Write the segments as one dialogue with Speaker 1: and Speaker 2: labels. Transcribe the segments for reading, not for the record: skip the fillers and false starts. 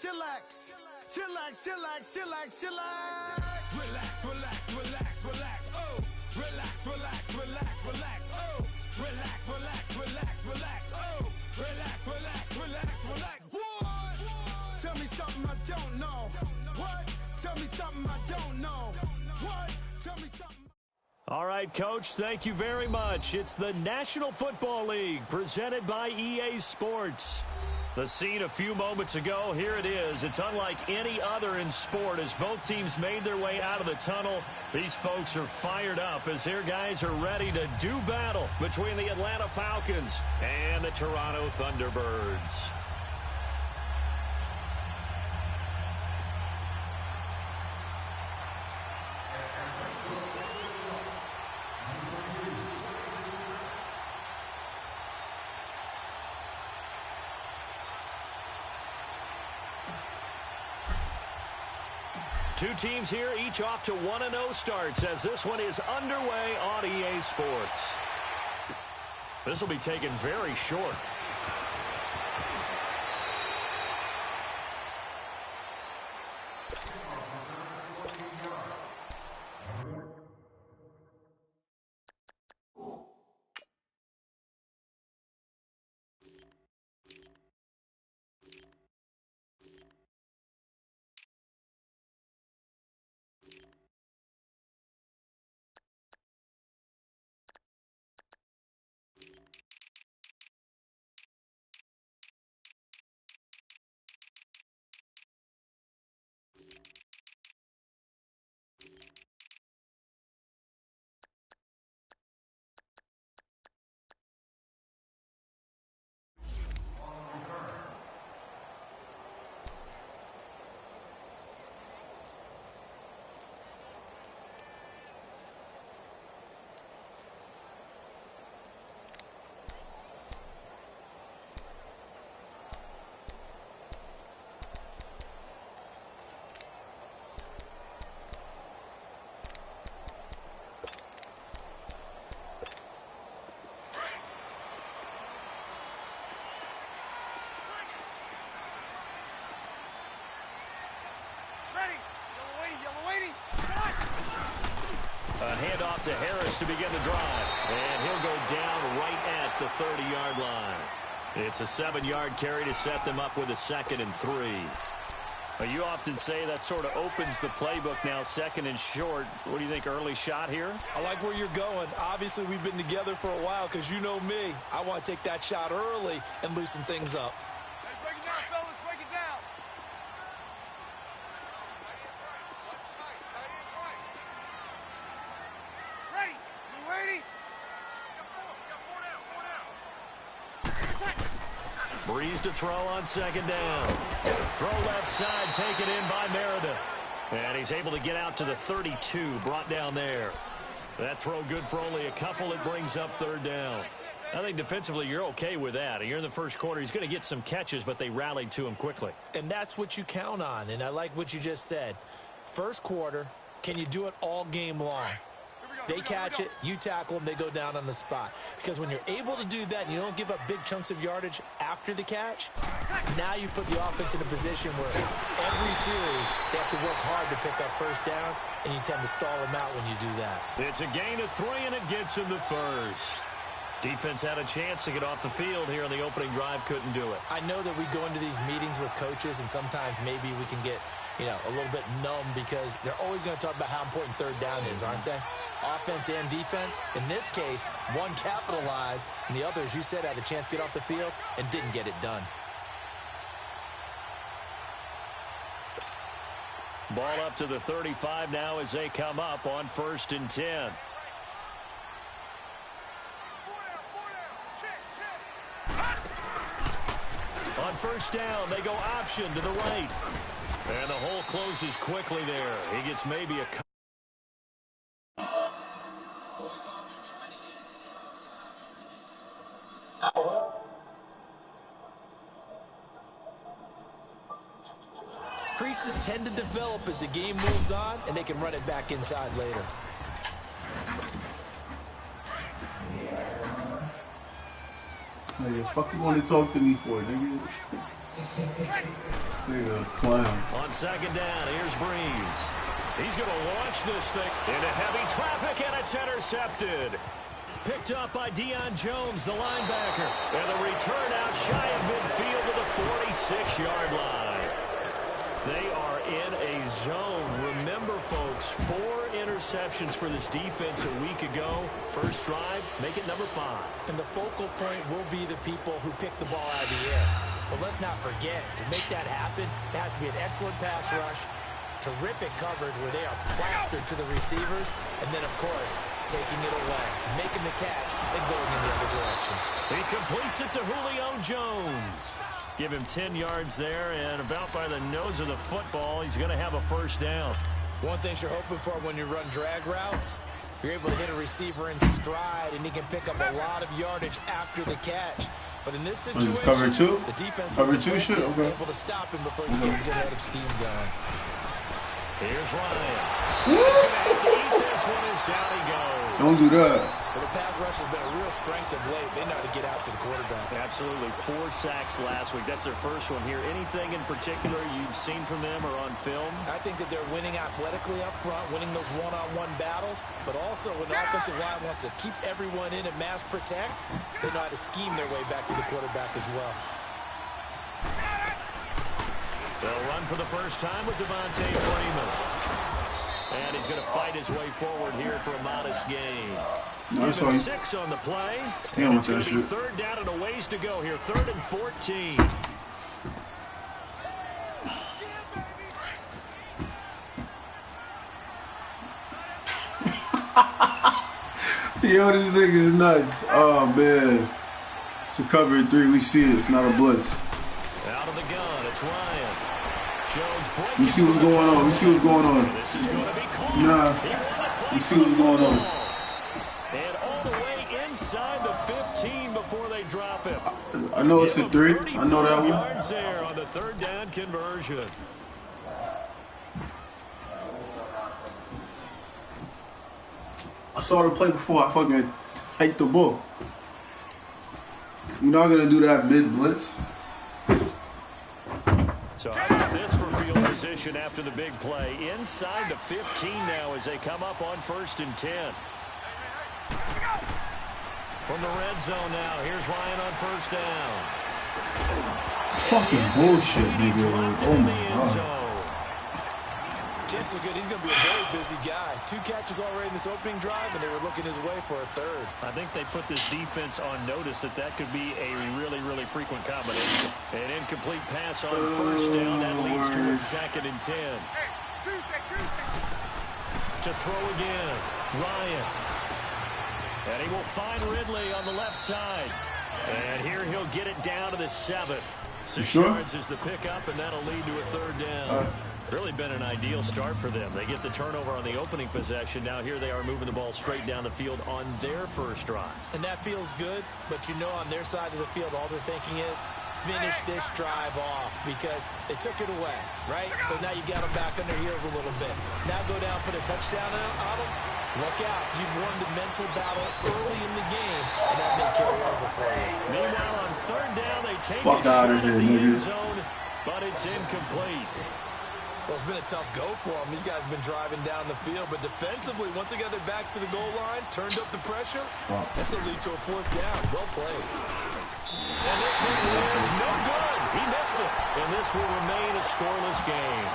Speaker 1: chillax, chillax, chillax, chillax, chillax. Relax, relax, relax, relax. Oh, relax, relax, relax, relax. Oh, relax, relax, relax, relax. Oh, relax, relax, relax, relax. What? Tell me something I don't know. What? Tell me something I don't know. What? Tell me something.
Speaker 2: All right, Coach, thank you very much. It's the National Football League presented by EA Sports. The scene a few moments ago, here it is. It's unlike any other in sport as both teams made their way out of the tunnel. These folks are fired up as their guys are ready to do battle between the Atlanta Falcons and the Toronto Thunderbirds. Two teams here, each off to 1-0 starts as this one is underway on EA Sports. This will be taken very short. A handoff to Harris to begin the drive. And he'll go down right at the 30-yard line. It's a 7-yard carry to set them up with a 2nd and 3. You often say that sort of opens the playbook now, 2nd and short. What do you think, early shot here?
Speaker 3: I like where you're going. Obviously, we've been together for a while because you know me. I want to take that shot early and loosen things up.
Speaker 4: Hey, break it down, fellas. Break it down. Ready? You ready?
Speaker 2: Breeze to throw on 2nd down. Throw left side, taken in by Meredith. And he's able to get out to the 32, brought down there. That throw good for only a couple. It brings up 3rd down. I think defensively you're okay with that. You're in the first quarter. He's going to get some catches, but they rallied to him quickly.
Speaker 3: And that's what you count on, and I like what you just said. First quarter, can you do it all game long? They catch it, you tackle them, they go down on the spot. Because when you're able to do that and you don't give up big chunks of yardage after the catch, now you put the offense in a position where every series they have to work hard to pick up first downs, and you tend to stall them out when you do that.
Speaker 2: It's a gain of 3, and it gets him the first. Defense had a chance to get off the field here on the opening drive, couldn't do it.
Speaker 3: I know that we go into these meetings with coaches, and sometimes maybe we can get, a little bit numb because they're always going to talk about how important 3rd down is, aren't they? Offense and defense. In this case, one capitalized, and the other, as you said, had a chance to get off the field and didn't get it done.
Speaker 2: Ball up to the 35 now as they come up on 1st and 10. On 1st down, they go option to the right. And the hole closes quickly there. He gets maybe a couple.
Speaker 3: Creases tend to develop as the game moves on, and they can run it back inside later.
Speaker 5: What the fuck you want to talk to me for, nigga? Nigga, clown.
Speaker 2: On second down, here's Breeze. He's going to launch this thing into heavy traffic, and it's intercepted. Picked up by Deion Jones, the linebacker. And the return out shy of midfield to the 46-yard line. They are in a zone. Remember, folks, 4 interceptions for this defense a week ago. First drive, make it number 5.
Speaker 3: And the focal point will be the people who pick the ball out of the air. But let's not forget, to make that happen, it has to be an excellent pass rush, terrific coverage where they are plastered to the receivers, and then, of course, taking it away, making the catch, and going in the other direction.
Speaker 2: He completes it to Julio Jones. Give him 10 yards there, and about by the nose of the football, he's going to have a first down.
Speaker 3: One thing you're hoping for when you run drag routes, you're able to hit a receiver in stride, and he can pick up a lot of yardage after the catch. But in this situation,
Speaker 5: cover 2?
Speaker 3: the defense
Speaker 5: cover
Speaker 3: was
Speaker 5: 2 shit? Okay.
Speaker 3: able to stop him before you get a good head of steam going.
Speaker 2: Here's Ryan. He's going to have to eat this one as down he goes.
Speaker 5: Don't do that.
Speaker 3: Well, the pass rush has been a real strength of late. They know how to get out to the quarterback.
Speaker 2: Absolutely. 4 sacks last week. That's their first one here. Anything in particular you've seen from them or on film?
Speaker 3: I think that they're winning athletically up front, winning those one-on-one battles, but also when the offensive line wants to keep everyone in and mass protect, they know how to scheme their way back to the quarterback as well.
Speaker 2: They'll run for the first time with Devontae Freeman. And he's going to fight his way forward here for a modest gain.
Speaker 5: Nice
Speaker 2: Give him
Speaker 5: one.
Speaker 2: 6 on the play.
Speaker 5: Damn,
Speaker 2: And it's going
Speaker 5: that
Speaker 2: to be
Speaker 5: shit.
Speaker 2: 3rd down and a ways to go here. 3rd and 14.
Speaker 5: Yo, this nigga is nuts. Oh, man. It's a cover 3. We see it. It's not a blitz.
Speaker 2: Out of the gun, it's Ryan. Jones breaking.
Speaker 5: We see what's going on. We see what's going on.
Speaker 2: This is going to be caught.
Speaker 5: Nah. We see what's going on.
Speaker 2: And all the way inside the 15 before they drop him.
Speaker 5: I know it's a 3. I know that one.
Speaker 2: Yards there on the 3rd down conversion.
Speaker 5: I saw the play before I fucking hiked the ball. You're not going to do that mid-blitz.
Speaker 2: So how about this for field position after the big play? Inside the 15 now as they come up on 1st and 10. From the red zone now, here's Ryan on 1st down.
Speaker 5: Fucking bullshit, nigga. Oh, my God.
Speaker 3: Chances are good he's going to be a very busy guy. 2 catches already in this opening drive, and they were looking his way for a 3rd.
Speaker 2: I think they put this defense on notice that could be a really, really frequent combination. An incomplete pass on 1st down. That leads to a 2nd and 10. To throw again, Ryan. And he will find Ridley on the left side. And here he'll get it down to the 7. 6 yards is the pickup, and that'll lead to a 3rd down. Really been an ideal start for them. They get the turnover on the opening possession. Now here they are moving the ball straight down the field on their first drive.
Speaker 3: And that feels good, but you know on their side of the field, all they're thinking is, finish this drive off because they took it away, right? So now you got them back on their heels a little bit. Now go down, put a touchdown on them. Look out. You've won the mental battle early in the game, and that may carry over for you.
Speaker 2: Meanwhile, on 3rd down, they take
Speaker 5: Fuck
Speaker 2: a shot
Speaker 5: outta
Speaker 2: at
Speaker 5: here,
Speaker 2: the
Speaker 5: nigga.
Speaker 2: end zone, but it's incomplete.
Speaker 3: Well, it's been a tough go for them. These guys have been driving down the field, but defensively, once they got their backs to the goal line, turned up the pressure, that's going to lead to a 4th down. Well played.
Speaker 2: And this one is no good. He missed it. And this will remain a scoreless game.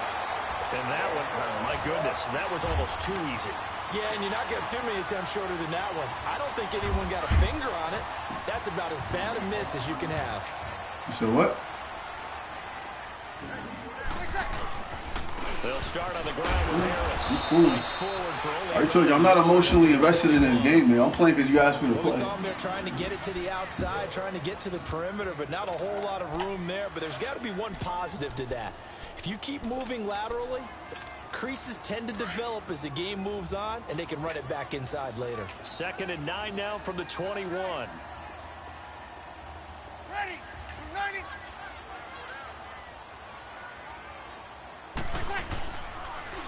Speaker 2: And that one, oh my goodness, that was almost too easy.
Speaker 3: Yeah, and you're not getting too many attempts shorter than that one. I don't think anyone got a finger on it. That's about as bad a miss as you can have.
Speaker 5: You said what?
Speaker 2: They'll start on the ground with Harris.
Speaker 5: Cool.
Speaker 2: Fights forward for only
Speaker 5: I told you, I'm not emotionally invested in this game, man. I'm playing because you asked me to
Speaker 3: Well, we
Speaker 5: play.
Speaker 3: saw him there trying to get it to the outside, trying to get to the perimeter, but not a whole lot of room there. But there's got to be one positive to that. If you keep moving laterally, creases tend to develop as the game moves on, and they can run it back inside later.
Speaker 2: 2nd and 9 now from the 21.
Speaker 4: Ready. We're ready.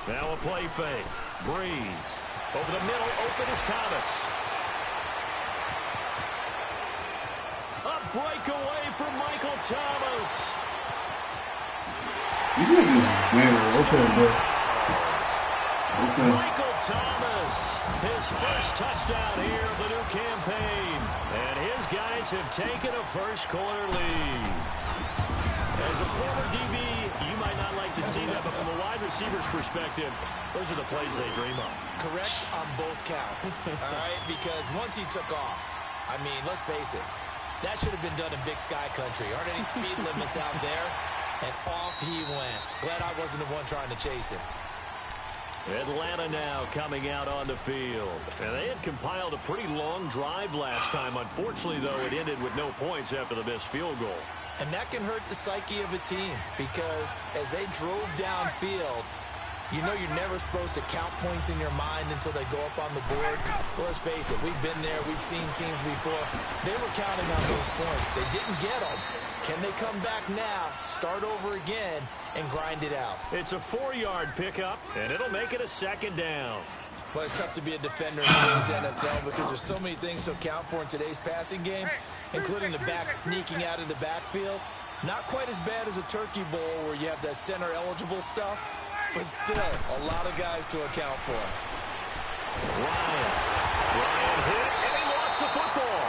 Speaker 2: Now a play fake. Breeze. Over the middle, open is Thomas. A breakaway from Michael Thomas.
Speaker 5: These niggas is bad. Okay, bro. Okay.
Speaker 2: Michael Thomas, his first touchdown here of the new campaign. And his guys have taken a first quarter lead. As a former DB, you might not like to see that, but from a wide receiver's perspective, those are the plays they dream of.
Speaker 3: Correct on both counts, all right? Because once he took off, I mean, let's face it, that should have been done in Big Sky Country. Aren't any speed limits out there? And off he went. Glad I wasn't the one trying to chase him.
Speaker 2: Atlanta now coming out on the field. And they had compiled a pretty long drive last time. Unfortunately, though, it ended with no points after the missed field goal.
Speaker 3: And that can hurt the psyche of a team because as they drove downfield, you know you're never supposed to count points in your mind until they go up on the board. Well, let's face it, we've been there. We've seen teams before. They were counting on those points. They didn't get them. Can they come back now, start over again, and grind it out?
Speaker 2: It's a 4-yard pickup, and it'll make it a second down.
Speaker 3: Well, it's tough to be a defender in today's NFL because there's so many things to account for in today's passing game, including the back sneaking out of the backfield. Not quite as bad as a turkey bowl where you have that center-eligible stuff, but still a lot of guys to account for.
Speaker 2: Ryan hit, and he lost the football.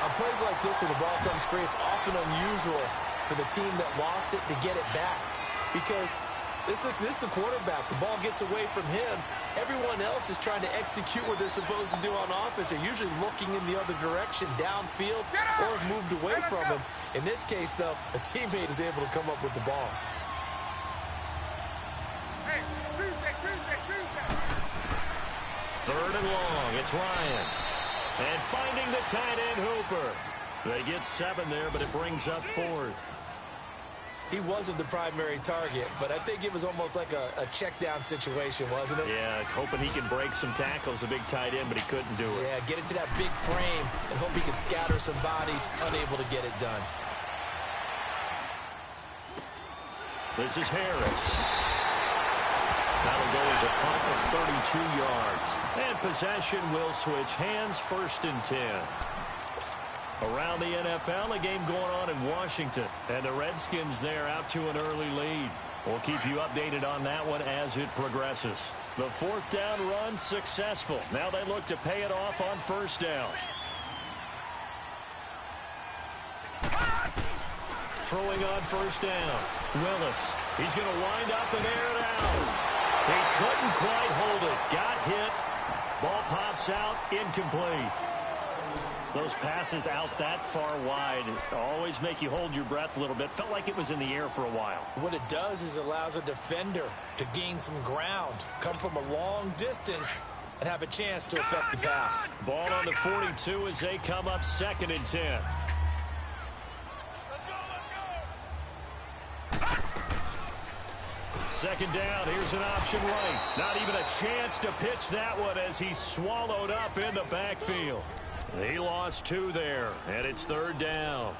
Speaker 3: On plays like this, when the ball comes free, it's often unusual for the team that lost it to get it back because this is the quarterback. The ball gets away from him. Everyone else is trying to execute what they're supposed to do on offense. They're usually looking in the other direction, downfield, or have moved away from him. In this case, though, a teammate is able to come up with the ball.
Speaker 4: Hey, Tuesday.
Speaker 2: Third and long, it's Ryan. And finding the tight end Hooper. They get 7 there, but it brings up 4th.
Speaker 3: He wasn't the primary target, but I think it was almost like a check-down situation, wasn't it?
Speaker 2: Yeah, hoping he can break some tackles, a big tight end, but he couldn't do it.
Speaker 3: Yeah, get it to that big frame and hope he can scatter some bodies, unable to get it done.
Speaker 2: This is Harris. That'll go as a punt of 32 yards. And possession will switch hands, 1st and 10. Around the NFL, a game going on in Washington. And the Redskins there out to an early lead. We'll keep you updated on that one as it progresses. The 4th down run successful. Now they look to pay it off on 1st down. Throwing on 1st down. Willis. He's going to wind up and air it out. He couldn't quite hold it. Got hit. Ball pops out. Incomplete. Those passes out that far wide always make you hold your breath a little bit. Felt like it was in the air for a while.
Speaker 3: What it does is allows a defender to gain some ground, come from a long distance, and have a chance to affect the pass.
Speaker 2: Ball on the 42 as they come up 2nd and 10. Second down, here's an option right. Not even a chance to pitch that one as he's swallowed up in the backfield. He lost 2 there, and it's 3rd down.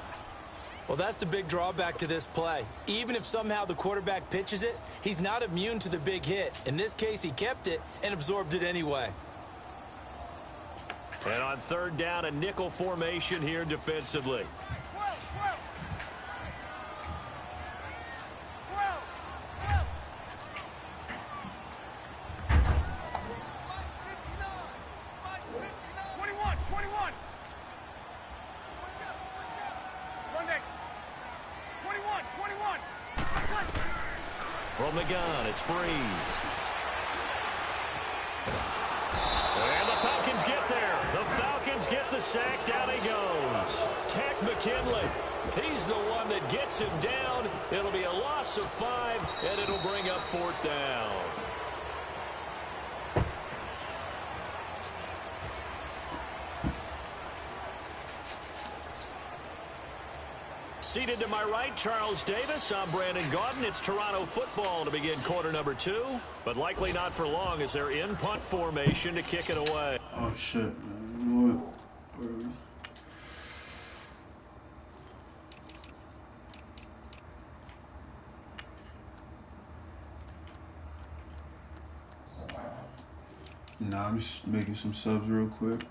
Speaker 3: Well, that's the big drawback to this play. Even if somehow the quarterback pitches it, he's not immune to the big hit. In this case, he kept it and absorbed it anyway.
Speaker 2: And on 3rd down, a nickel formation here defensively. From the gun, it's Breeze. And the Falcons get there. The Falcons get the sack. Down he goes. Tech McKinley. He's the one that gets him down. It'll be a loss of 5, and it'll bring up 4th down. Seated to my right, Charles Davis. I'm Brandon Gaudin. It's Toronto football to begin quarter number 2, but likely not for long as they're in punt formation to kick it away.
Speaker 5: Oh, shit, man. What? Nah, I'm just making some subs real quick.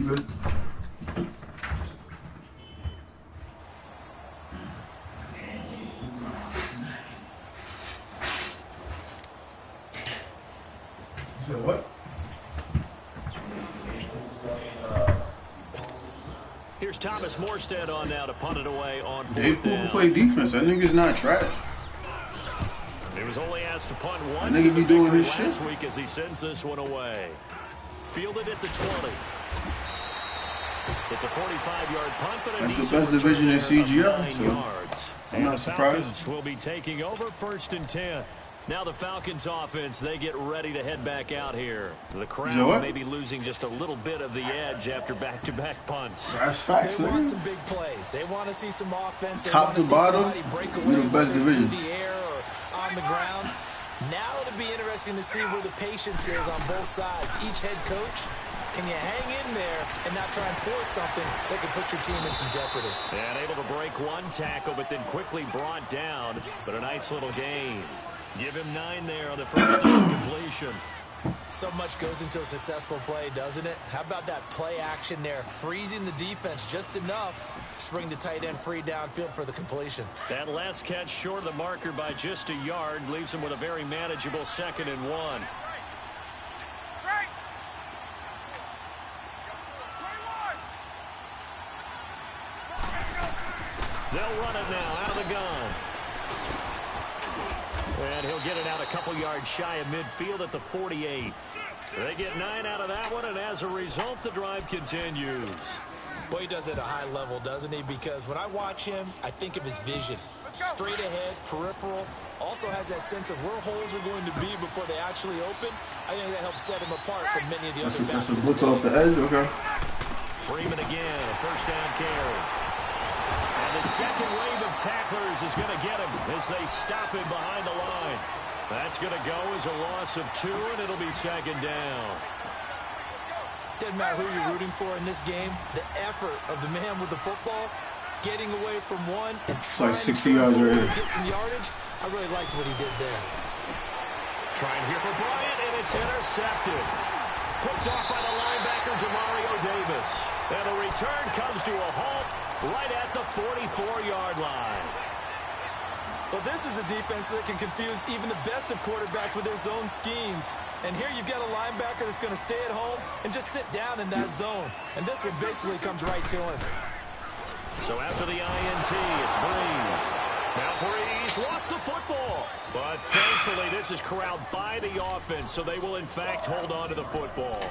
Speaker 5: good? You said what?
Speaker 2: Here's Thomas Morstead on now to punt it away on
Speaker 5: Dave
Speaker 2: fourth
Speaker 5: Cooper
Speaker 2: down.
Speaker 5: play defense. That nigga's not trash.
Speaker 2: He was only asked to punt once
Speaker 5: nigga
Speaker 2: in the
Speaker 5: be doing
Speaker 2: victory
Speaker 5: his
Speaker 2: last
Speaker 5: shit.
Speaker 2: week as he sends this one away. Fielded at the 20. It's a 45-yard punt, but
Speaker 5: That's the best division in CGL, so
Speaker 2: yards.
Speaker 5: I'm
Speaker 2: And
Speaker 5: not
Speaker 2: the
Speaker 5: surprised.
Speaker 2: Falcons will be taking over 1st and 10. Now the Falcons offense, they get ready to head back out here. The crowd may be losing just a little bit of the edge after back-to-back punts.
Speaker 5: That's facts,
Speaker 3: They want
Speaker 5: nigga.
Speaker 3: some big plays. They want to see some offense. They
Speaker 5: Top
Speaker 3: want to
Speaker 5: to
Speaker 3: see
Speaker 5: bottom,
Speaker 3: somebody break away,
Speaker 5: we the best
Speaker 3: whether it's
Speaker 5: division.
Speaker 3: through the air or on the ground. Now it'll be interesting to see where the patience is on both sides. Each head coach, can you hang in there and not try and force something that could put your team in some jeopardy?
Speaker 2: And able to break one tackle, but then quickly brought down. But a nice little gain. Give him 9 there on the first down completion.
Speaker 3: So much goes into a successful play, doesn't it? How about that play action there? Freezing the defense just enough to bring the tight end free downfield for the completion.
Speaker 2: That last catch short of the marker by just a yard leaves him with a very manageable 2nd and 1. They'll run it now out of the gun. And he'll get it out a couple yards shy of midfield at the 48. They get 9 out of that one, and as a result, the drive continues.
Speaker 3: Boy, he does it at a high level, doesn't he? Because when I watch him, I think of his vision. Straight ahead, peripheral. Also has that sense of where holes are going to be before they actually open. I think that helps set him apart from many of the other backs.
Speaker 5: That's a blitz off the edge, okay.
Speaker 2: Freeman again, a first down carry. And the second wave of tacklers is going to get him as they stop him behind the line. That's going to go as a loss of 2, and it'll be 2nd down.
Speaker 3: Doesn't matter who you're rooting for in this game. The effort of the man with the football, getting away from one and trying
Speaker 5: like 60
Speaker 3: to
Speaker 5: yards right here.
Speaker 3: get some yardage. I really liked what he did there.
Speaker 2: Trying here for Bryant, and it's intercepted. Picked off by the linebacker, Demario Davis. And the return comes to a halt right at the 44-yard line.
Speaker 3: Well, this is a defense that can confuse even the best of quarterbacks with their zone schemes. And here you've got a linebacker that's going to stay at home and just sit down in that zone. And this one basically comes right to him.
Speaker 2: So after the INT, it's Breeze. Now Breeze wants the football. But thankfully, this is corralled by the offense, so they will, in fact, hold on to the football.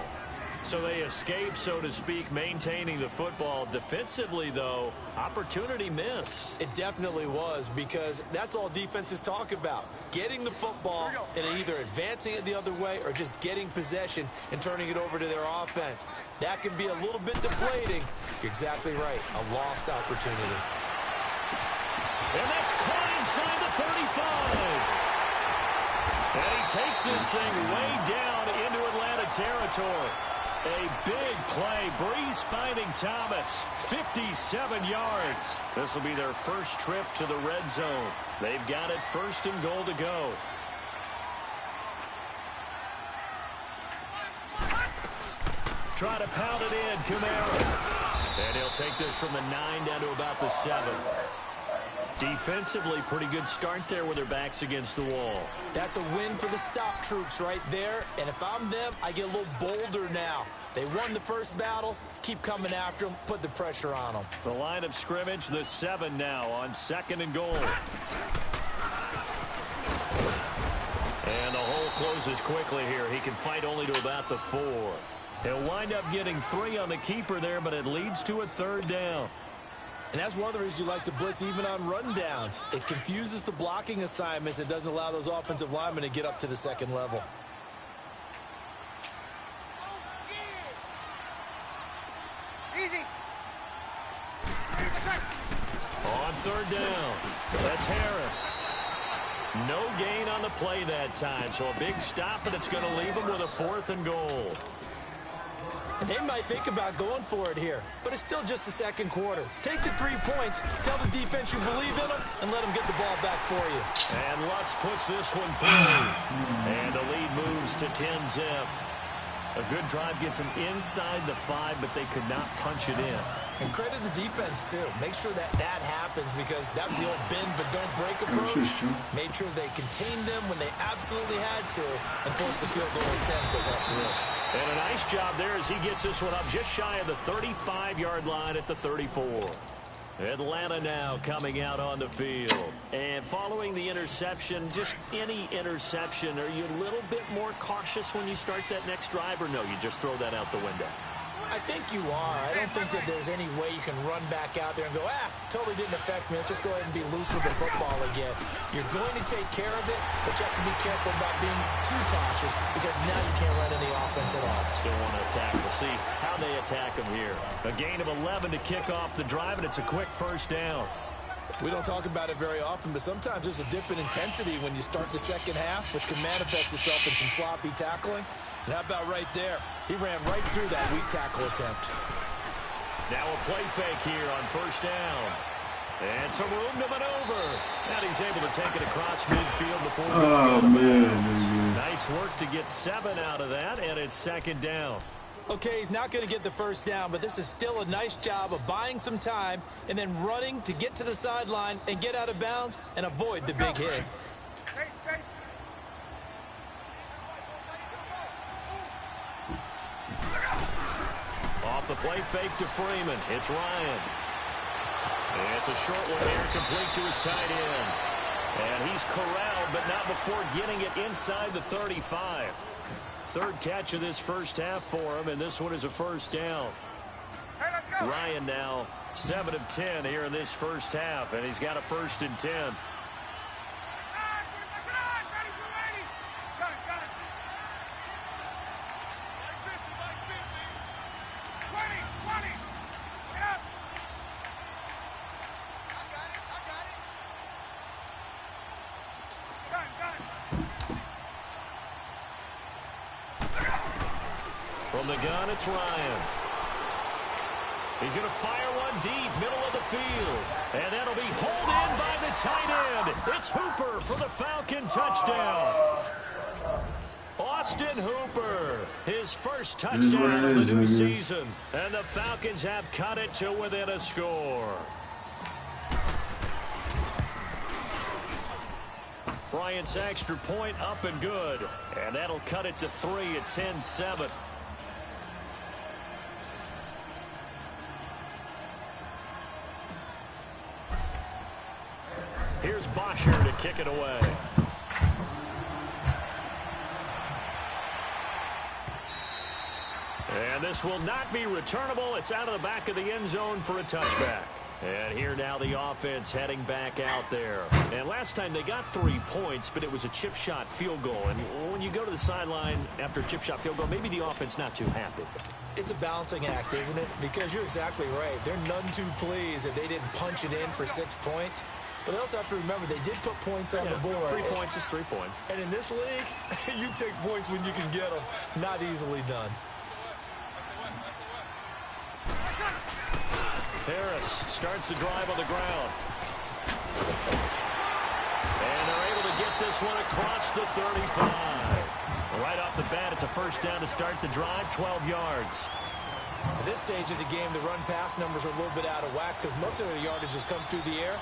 Speaker 2: So they escape, so to speak, maintaining the football. Defensively, though, opportunity miss.
Speaker 3: It definitely was, because that's all defenses talk about. Getting the football and either advancing it the other way or just getting possession and turning it over to their offense. That can be a little bit deflating. You're exactly right. A lost opportunity.
Speaker 2: And that's caught inside the 35. And he takes this thing way down into Atlanta territory. A big play. Breeze finding Thomas. 57 yards. This will be their first trip to the red zone. They've got it 1st and goal to go. Try to pound it in, Kamara. And he'll take this from the 9 down to about the 7. Defensively, pretty good start there with their backs against the wall.
Speaker 3: That's a win for the stop troops right there. And if I'm them, I get a little bolder now. They won the first battle. Keep coming after them. Put the pressure on them.
Speaker 2: The line of scrimmage, the 7 now on 2nd and goal. And the hole closes quickly here. He can fight only to about the 4. He'll wind up getting 3 on the keeper there, but it leads to a 3rd down.
Speaker 3: And that's one of the reasons you like to blitz even on rundowns. It confuses the blocking assignments. It doesn't allow those offensive linemen to get up to the 2nd level.
Speaker 4: Easy.
Speaker 2: On 3rd down, that's Harris. No gain on the play that time, so a big stop, and it's going to leave him with a 4th and goal.
Speaker 3: And they might think about going for it here, but it's still just the 2nd quarter. Take the 3 points, tell the defense you believe in them, and let them get the ball back for you.
Speaker 2: And Lutz puts this one through. And the lead moves to 10-zip. A good drive gets them inside the 5, but they could not punch it in.
Speaker 3: And credit the defense, too. Make sure that happens because that was the old bend but don't break approach. Made sure they contained them when they absolutely had to and forced the field goal attempt that went through.
Speaker 2: And a nice job there as he gets this one up just shy of the 35-yard line at the 34. Atlanta now coming out on the field. And following the interception, just any interception, are you a little bit more cautious when you start that next drive, or no, you just throw that out the window?
Speaker 3: I think you are. I don't think that there's any way you can run back out there and go, totally didn't affect me. Let's just go ahead and be loose with the football again. You're going to take care of it, but you have to be careful about being too cautious because now you can't run any offense at all.
Speaker 2: Still want to attack. We'll see how they attack them here. A gain of 11 to kick off the drive, and it's a quick first down.
Speaker 3: We don't talk about it very often, but sometimes there's a dip in intensity when you start the second half, which can manifest itself in some sloppy tackling. And how about right there? He ran right through that weak tackle attempt.
Speaker 2: Now a play fake here on first down. And some room to maneuver. And he's able to take it across midfield before we get him. Nice work to get 7 out of that, and it's second down.
Speaker 3: Okay, he's not going to get the first down, but this is still a nice job of buying some time and then running to get to the sideline and get out of bounds and avoid the big hit.
Speaker 2: Off the play fake to Freeman. It's Ryan. And it's a short one here, complete to his tight end. And he's corralled, but not before getting it inside the 35. Third catch of this first half for him, and this one is a first down.
Speaker 4: Hey, let's go.
Speaker 2: Ryan now 7 of 10 here in this first half, and he's got a 1st and 10.
Speaker 3: From the gun, it's Ryan. He's going to fire one deep, middle of the field. And that'll be hauled in by the tight end. It's Hooper for the Falcon touchdown. Austin Hooper, his first touchdown of the new season. And the Falcons have cut it to within a score. Bryant's extra point up and good. And that'll cut it to 3 at 10-7. Here's Bosher to kick it away. And this will not be returnable. It's out of the back of the end zone for a touchback. And here now the offense heading back out there. And last time they got 3 points, but it was a chip shot field goal. And when you go to the sideline after a chip shot field goal, maybe the offense not too happy. It's a balancing act, isn't it? Because you're exactly right. They're none too pleased that they didn't punch it in for 6 points. But they also have to remember they did put points on the board. 3 points is 3 points. And in this league, you take points when you can get them. Not easily done. Harris starts the drive on the ground. And they're able to get this one across the 35. Right off the bat, it's a first down to start the drive, 12 yards. At this stage of the game, the run-pass numbers are a little bit out of whack because most of the yardage has come through the air.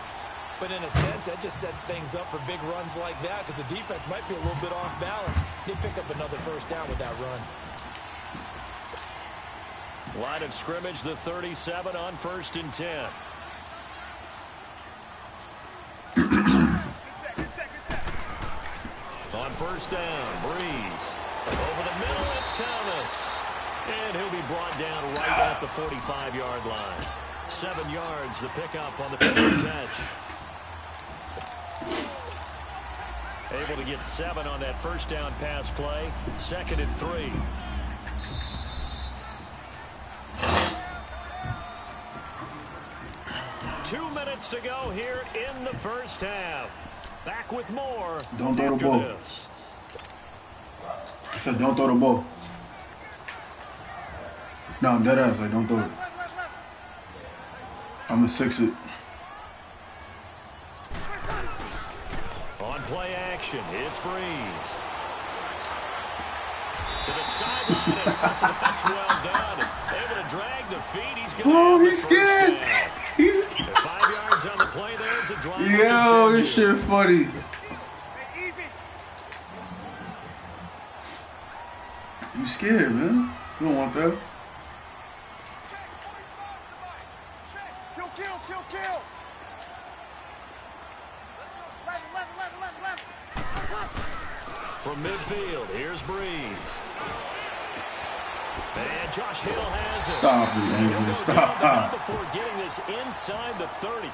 Speaker 3: But in a sense, that just sets things up for big runs like that because the defense might be a little bit off balance. They pick up another first down with that run. Line of scrimmage, the 37 on 1st and 10. On first down, Breeze. Over the middle, it's Thomas. And he'll be brought down right at the 45-yard line. 7 yards, the pickup on the first catch. Able to get 7 on that first down pass play. 2nd and 3. Two minutes to go here in the first half. Back with more.
Speaker 5: Don't throw the ball.
Speaker 3: This.
Speaker 5: I said don't throw the ball. No, I'm dead ass. Like, don't throw it. I'm going to 6 it.
Speaker 3: On play action, it's Breeze.
Speaker 2: To the sideline, and that's well done. Able to drag the feet. He's going to
Speaker 5: Oh,
Speaker 2: have the
Speaker 5: he's
Speaker 2: first
Speaker 5: scared.
Speaker 2: down.
Speaker 5: He's
Speaker 2: 5 yards on the play there. It's a drive.
Speaker 5: Yo, this shit funny. You scared, man. You don't want that.
Speaker 4: Kill.
Speaker 2: From midfield, here's Breeze. And Josh Hill has it.
Speaker 5: Stop it, man. Stop.
Speaker 2: Before getting this inside the 30.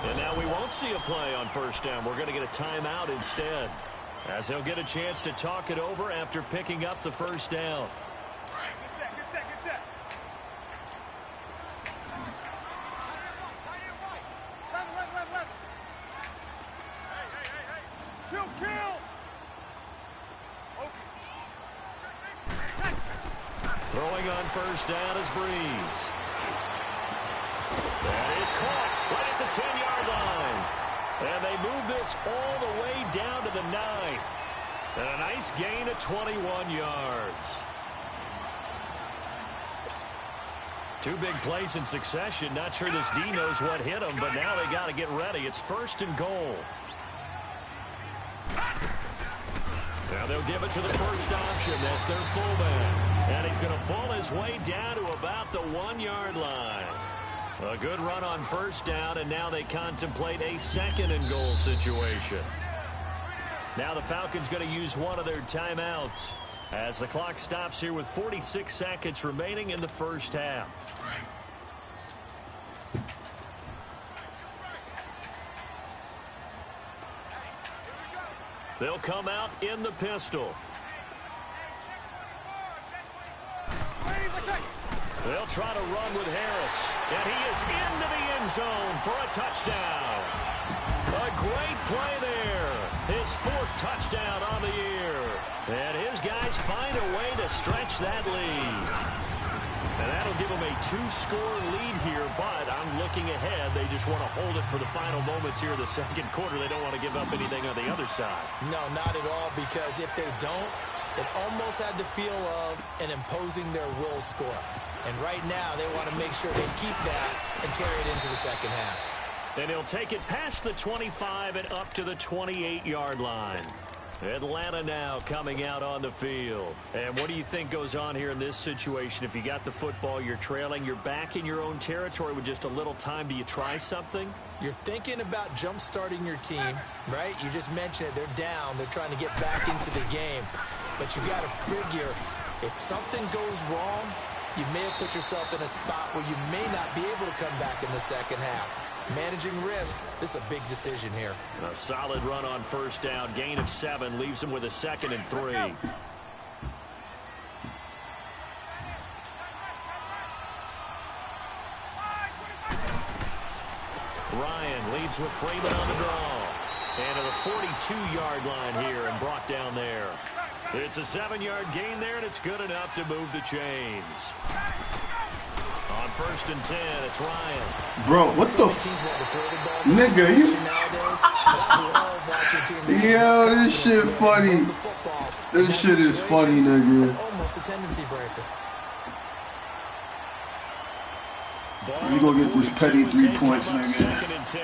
Speaker 2: And now we won't see a play on first down. We're going to get a timeout instead, as he'll get a chance to talk it over after picking up the first down.
Speaker 4: Good set. Left. Hey. Kill.
Speaker 2: Throwing on first down is Breeze. That is caught right at the 10-yard line. And they move this all the way down to the 9. And a nice gain of 21 yards. Two big plays in succession. Not sure this D knows what hit him, but now they got to get ready. It's 1st and goal. Now they'll give it to the first option. That's their fullback. And he's going to ball his way down to about the 1-yard line. A good run on first down, and now they contemplate a 2nd and goal situation. Now the Falcons going to use one of their timeouts as the clock stops here with 46 seconds remaining in the first half. They'll come out in the pistol. They'll try to run with Harris. And he is into the end zone for a touchdown. A great play there. His 4th touchdown on the year. And his guys find a way to stretch that lead. And that'll give them a 2-score lead here, but I'm looking ahead. They just want to hold it for the final moments here in the 2nd quarter. They don't want to give up anything on the other side.
Speaker 3: No, not at all, because if they don't, it almost had the feel of an imposing their will score. And right now, they want to make sure they keep that and carry it into the 2nd half.
Speaker 2: And he'll take it past the 25 and up to the 28-yard line. Atlanta now coming out on the field. And what do you think goes on here in this situation? If you got the football, you're trailing, you're back in your own territory with just a little time. Do you try something?
Speaker 3: You're thinking about jump-starting your team, right? You just mentioned it. They're down. They're trying to get back into the game. But you got to figure, if something goes wrong, you may have put yourself in a spot where you may not be able to come back in the 2nd half. Managing risk, this is a big decision here.
Speaker 2: A solid run on first down. Gain of 7 leaves him with a 2nd and 3. Ryan leads with Freeman on the draw. And to the 42-yard line here and brought down there. It's a 7-yard gain there, and it's good enough to move the chains. On 1st and 10, it's Ryan.
Speaker 5: Bro, what the nigga, you Yo, this shit funny. This shit is funny, nigga.
Speaker 3: It's almost a tendency breaker.
Speaker 5: You go get this petty 3 points, nigga.
Speaker 2: 2nd and 10.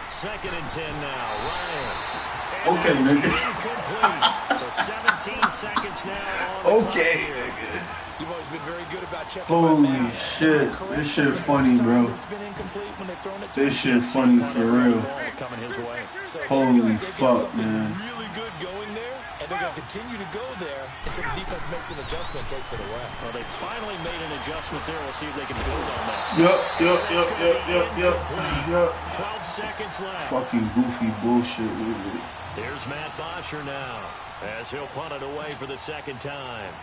Speaker 2: Second and 10 now. Ryan.
Speaker 5: Okay, nigga.
Speaker 2: So 17 seconds now on
Speaker 5: okay, nigga.
Speaker 3: You've always been very good about checking.
Speaker 5: Holy shit. This shit funny, bro. This shit funny for real.
Speaker 2: Coming his way.
Speaker 5: Holy fuck, man.
Speaker 3: Really good going there, and they're going to continue to go there until the defense makes an adjustment, takes it away.
Speaker 2: Well, they finally made an adjustment there. We'll see if they can build on that.
Speaker 5: Yep.
Speaker 2: 12 seconds left.
Speaker 5: Fucking goofy bullshit, nigga.
Speaker 2: Here's Matt Bosher now, as he'll punt it away for the 2nd time.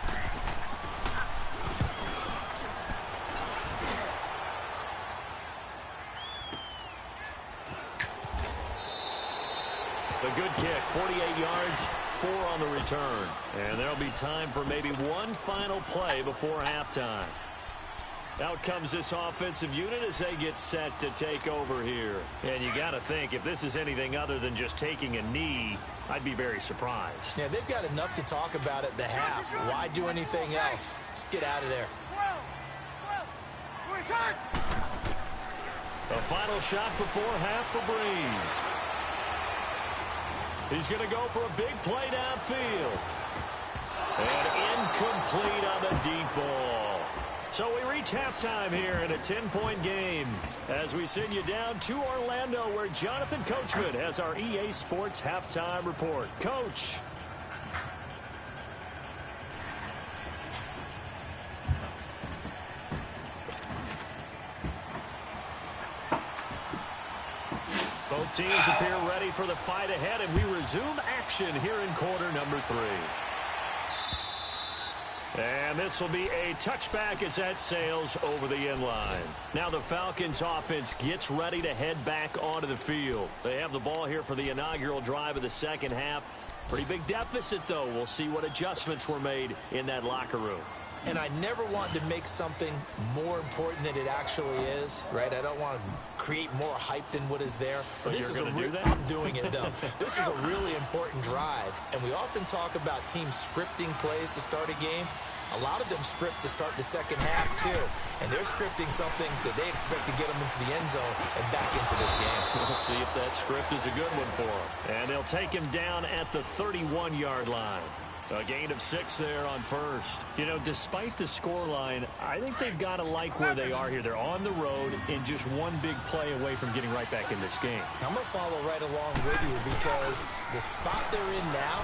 Speaker 2: A good kick, 48 yards, 4 on the return. And there'll be time for maybe one final play before halftime. Out comes this offensive unit as they get set to take over here. And you got to think, if this is anything other than just taking a knee, I'd be very surprised.
Speaker 3: Yeah, they've got enough to talk about at the half. Why do anything else? Just get out of there.
Speaker 2: The final shot before half for Breeze. He's going to go for a big play downfield. And incomplete on the deep ball. So we reach halftime here in a 10-point game as we send you down to Orlando, where Jonathan Coachman has our EA Sports halftime report. Coach. Both teams appear ready for the fight ahead, and we resume action here in quarter number 3. And this will be a touchback as that sails over the end line. Now the Falcons offense gets ready to head back onto the field. They have the ball here for the inaugural drive of the second half. Pretty big deficit, though. We'll see what adjustments were made in that locker room.
Speaker 3: And I never want to make something more important than it actually is, right? I don't want to create more hype than what is there. But this is I'm doing it, though. This is a really important drive. And we often talk about teams scripting plays to start a game. A lot of them script to start the second half, too. And they're scripting something that they expect to get them into the end zone and back into this game.
Speaker 2: We'll see if that script is a good one for them. And they'll take him down at the 31-yard line. A gain of 6 there on first. You know, despite the scoreline, I think they've got to like where they are here. They're on the road and just one big play away from getting right back in this game.
Speaker 3: I'm going to follow right along with you because the spot they're in now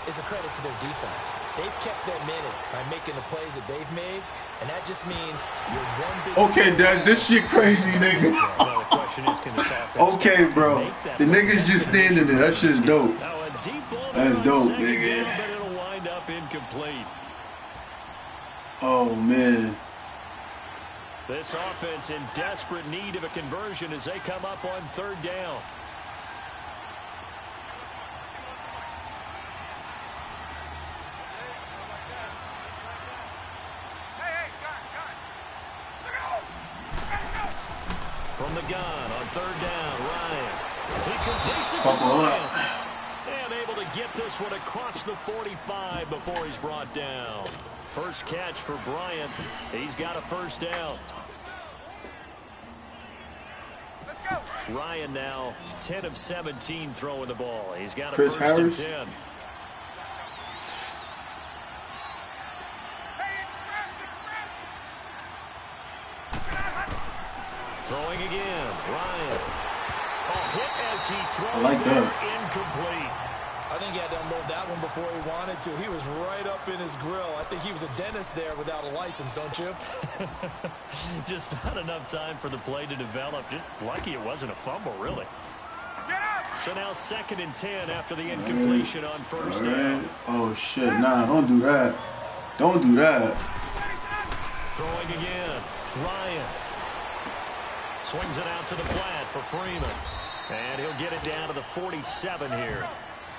Speaker 3: is a credit to their defense. They've kept them in it by making the plays that they've made, and that just means you're one big...
Speaker 5: Okay, Dad, this shit crazy, nigga.
Speaker 2: Well, the question is, can this offense
Speaker 5: okay, bro. The nigga's just standing there. That shit's dope. That's dope, nigga.
Speaker 2: But it'll wind up incomplete.
Speaker 5: Oh, man.
Speaker 2: This offense in desperate need of a conversion as they come up on third down. From the gun on third down, Ryan. He completes it to Bryant. And able to get this one across the 45 before he's brought down. First catch for Bryant. He's got a first down.
Speaker 4: Let's go.
Speaker 2: Ryan now 10 of 17 throwing the ball. He's got a
Speaker 5: Chris
Speaker 2: first
Speaker 5: Harris.
Speaker 2: and 10. Throwing again, Ryan. Hit as he throws
Speaker 5: I like that.
Speaker 2: Incomplete.
Speaker 3: I think he had to unload that one before he wanted to. He was right up in his grill. I think he was a dentist there without a license, don't you?
Speaker 2: Just not enough time for the play to develop. Just lucky it wasn't a fumble, really. So now 2nd and 10 after the incompletion on first down.
Speaker 5: Oh, shit. Nah, don't do that. Don't do that.
Speaker 2: Throwing again, Ryan. Swings it out to the flat for Freeman. And he'll get it down to the 47 here.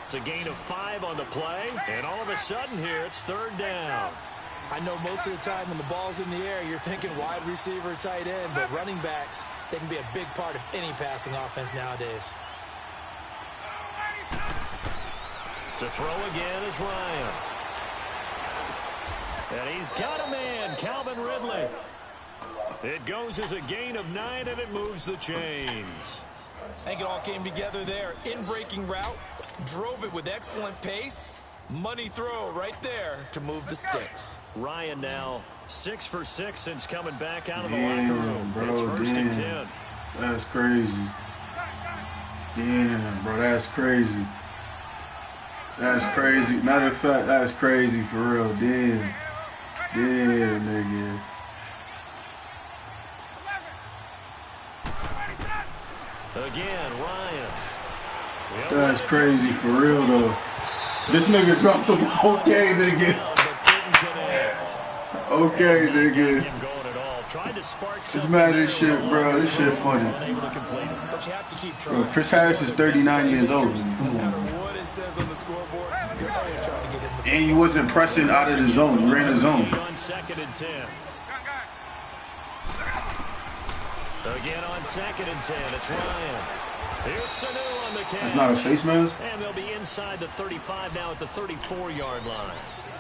Speaker 2: It's a gain of 5 on the play. And all of a sudden here, it's third down.
Speaker 3: I know most of the time when the ball's in the air, you're thinking wide receiver, tight end. But running backs, they can be a big part of any passing offense nowadays.
Speaker 2: To throw again is Ryan. And he's got a man, Calvin Ridley. It goes as a gain of 9, and it moves the chains.
Speaker 3: I think it all came together there. In-breaking route, drove it with excellent pace. Money throw right there to move the sticks.
Speaker 2: Ryan now 6 for 6 since coming back out of the locker room.
Speaker 5: Bro,
Speaker 2: it's first and 10.
Speaker 5: That's crazy. Damn, bro, that's crazy. That's crazy. Matter of fact, that's crazy for real. Damn. Damn, nigga.
Speaker 2: Again, Ryan.
Speaker 5: That's crazy for real, though. This nigga dropped the ball. Okay, nigga. Okay, nigga. It's mad as shit, bro. This shit funny.
Speaker 3: But you have to keep trying.
Speaker 5: Bro, Chris Harris is 39 years old. Come
Speaker 3: No
Speaker 5: on.
Speaker 3: matter what it says on the scoreboard, you're always trying to get in the...
Speaker 5: And you wasn't pressing out of the zone. You ran the zone.
Speaker 2: On 2nd and 10. Again on 2nd and 10, it's Ryan. Here's Sanu on the catch.
Speaker 5: That's not a face mask?
Speaker 2: And they'll be inside the 35 now at the 34-yard line.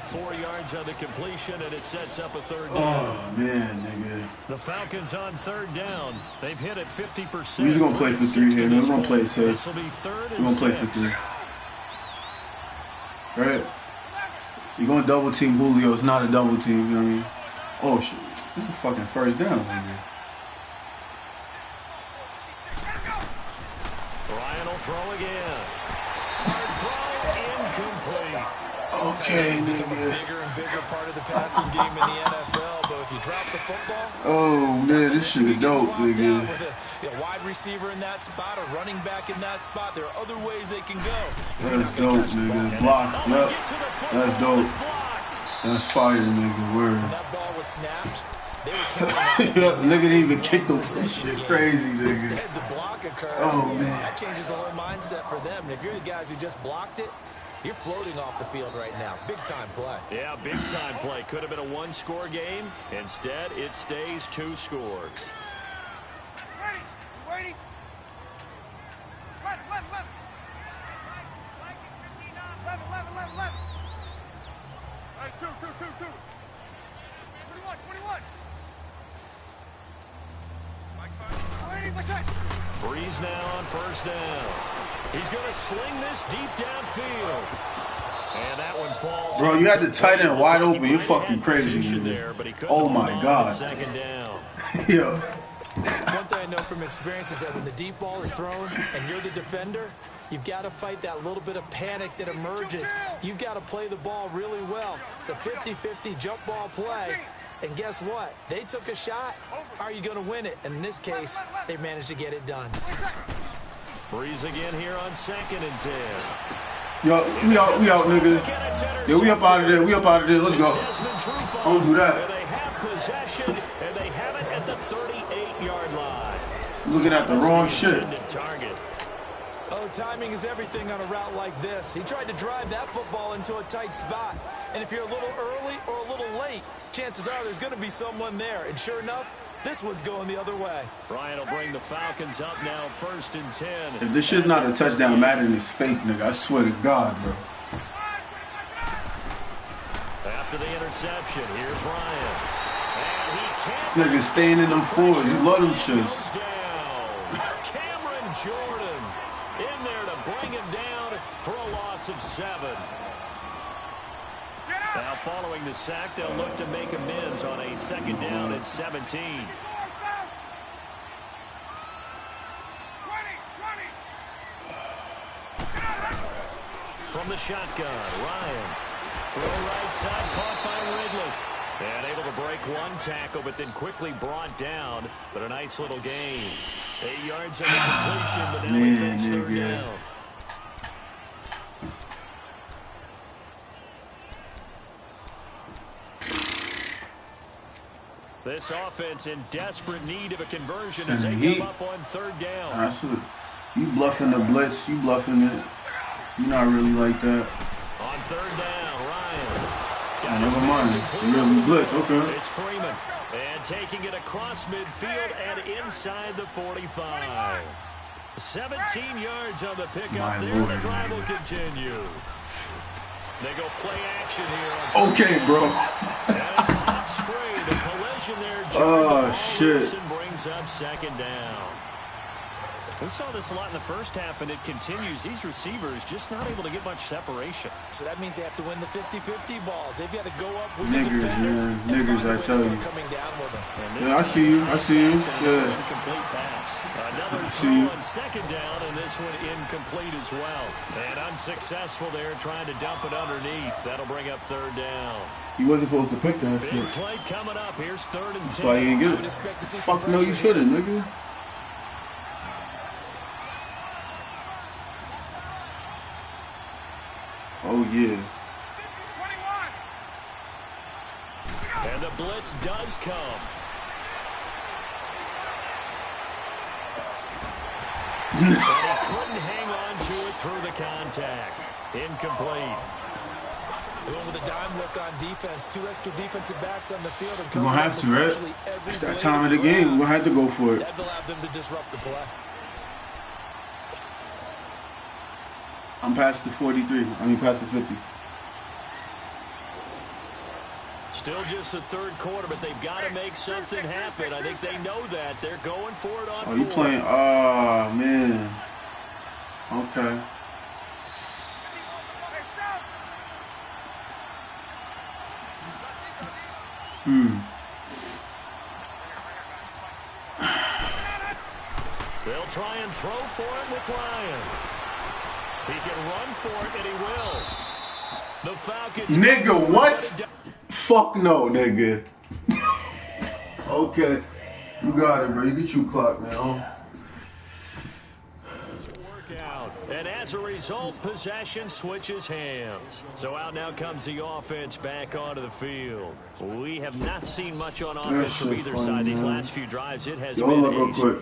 Speaker 2: 4 yards on the completion, and it sets up a 3rd down.
Speaker 5: Oh, man, nigga.
Speaker 2: The Falcons on 3rd down. They've hit it 50%.
Speaker 5: We're just going to play for 3 here. We're going to play it safe.
Speaker 2: This will be 3rd and 6.
Speaker 5: We're going to play for 3. Right? You're going to double team Julio. It's not a double team, you know what I mean? Oh, shit. This is a fucking 1st down, nigga.
Speaker 2: Ryan will throw again. Hard throw, incomplete.
Speaker 5: Okay,
Speaker 3: It's become a
Speaker 5: nigga.
Speaker 3: bigger and bigger part of the passing game in the NFL, but if you drop the football...
Speaker 5: Oh, man, this shit is dope, nigga.
Speaker 3: With a wide receiver in that spot, a running back in that spot, there are other ways they can go.
Speaker 5: That's dope, nigga. Block, yep. That's dope. That's fire, nigga. Word.
Speaker 3: When that ball was snapped, they were counting on
Speaker 5: Nigga didn't even kick the shit. Crazy,
Speaker 3: Instead,
Speaker 5: nigga.
Speaker 3: the block occurs.
Speaker 5: Oh, man.
Speaker 3: That changes the whole mindset for them. And if you're the guys who just blocked it, you're floating off the field right now. Big-time play.
Speaker 2: Yeah, big-time play. Could have been a 1-score game. Instead, it stays 2 scores.
Speaker 4: Ready? Ready? Left. 11. All right, 2. 21.
Speaker 2: Breeze now on 1st down. He's going to sling this deep downfield. And that one falls.
Speaker 5: Bro, you had the tight end wide open. You're fucking crazy, nigga. Oh, my God.
Speaker 2: 2nd down.
Speaker 5: Yo.
Speaker 3: One thing I know from experience is that when the deep ball is thrown and you're the defender, you've got to fight that little bit of panic that emerges. You've got to play the ball really well. It's a 50-50 jump ball play. And guess what? They took a shot. Are you going to win it? And in this case, they managed to get it done.
Speaker 2: Breeze again here on 2nd and 10.
Speaker 5: Yo, we out, nigga. Yeah, we up out of there. Let's go. Don't do that.
Speaker 2: They have possession, and they have it at the 38-yard line.
Speaker 5: You're looking at the wrong shit.
Speaker 2: Target.
Speaker 3: Oh, timing is everything on a route like this. He tried to drive that football into a tight spot. And if you're a little early or a little late, chances are there's going to be someone there. And sure enough, this one's going the other way.
Speaker 2: Ryan will bring the Falcons up now 1st and 10.
Speaker 5: If this shit's not a touchdown, Madden is fake, nigga. I swear to God, bro.
Speaker 2: After the interception, here's Ryan. And he can't.
Speaker 5: This nigga's staying in them fours. You love them shits.
Speaker 2: Cameron Jordan in there to bring him down for a loss of 7. Now following the sack, they'll look to make amends on a 2nd down and 17. From the shotgun, Ryan. Throw right side, caught by Ridley. And able to break one tackle, but then quickly brought down. But a nice little gain. 8 yards on the completion, but now he fakes 3rd down. This offense in desperate need of a conversion as they come up on 3rd down.
Speaker 5: That's what, you bluffing the blitz. You bluffing it. You're not really like that.
Speaker 2: On 3rd down, Ryan.
Speaker 5: Oh, never mind. You really blitz. Okay.
Speaker 2: It's Freeman. And taking it across midfield and inside the 45. 17 yards on the pickup there.
Speaker 5: Lord,
Speaker 2: the drive will continue. They go play action here.
Speaker 5: Okay, bro.
Speaker 2: And it pops free. The collision there.
Speaker 5: Oh, shit.
Speaker 2: Brings up 2nd down. We saw this a lot in the first half, and it continues. These receivers just not able to get much separation.
Speaker 3: So that means they have to win the 50-50 balls. They've got to go up with
Speaker 5: Niggers,
Speaker 3: the defender.
Speaker 5: man. Niggers, I tell you.
Speaker 3: Coming down with them.
Speaker 5: Yeah, I see you. Yeah.
Speaker 2: Incomplete pass. Another throw on 2nd down, and this one incomplete as well. And unsuccessful there, trying to dump it underneath. That'll bring up 3rd down.
Speaker 5: He wasn't supposed to pick that
Speaker 2: Big
Speaker 5: shit.
Speaker 2: play coming up. Here's 3rd and 10.
Speaker 5: That's why he didn't get it. Fuck no, you shouldn't, nigga. Oh, yeah.
Speaker 4: 21.
Speaker 2: And the blitz does come. And he couldn't hang on to it through the contact. Incomplete.
Speaker 3: They went with a dime look on defense. 2 extra defensive backs on the field. And
Speaker 5: You're going to have to, right? It's that time of the game. We're going to have to go for it.
Speaker 3: That allowed them to disrupt the play.
Speaker 5: I'm past the 43. I mean, past the 50.
Speaker 2: Still just the third quarter, but they've got to make something happen. I think they know that. They're going for it on 4.
Speaker 5: You playing? Oh, man. Okay.
Speaker 2: They'll try and throw for it with Ryan. He can run for it, and he will. The Falcons.
Speaker 5: Nigga, what? Fuck no, nigga. Okay. You got it, bro. You get you clock, man.
Speaker 2: And as a result, possession switches hands. So out now comes the offense back onto the field. We have not seen much on offense from either side. These last few drives, it has been
Speaker 5: hold up real quick.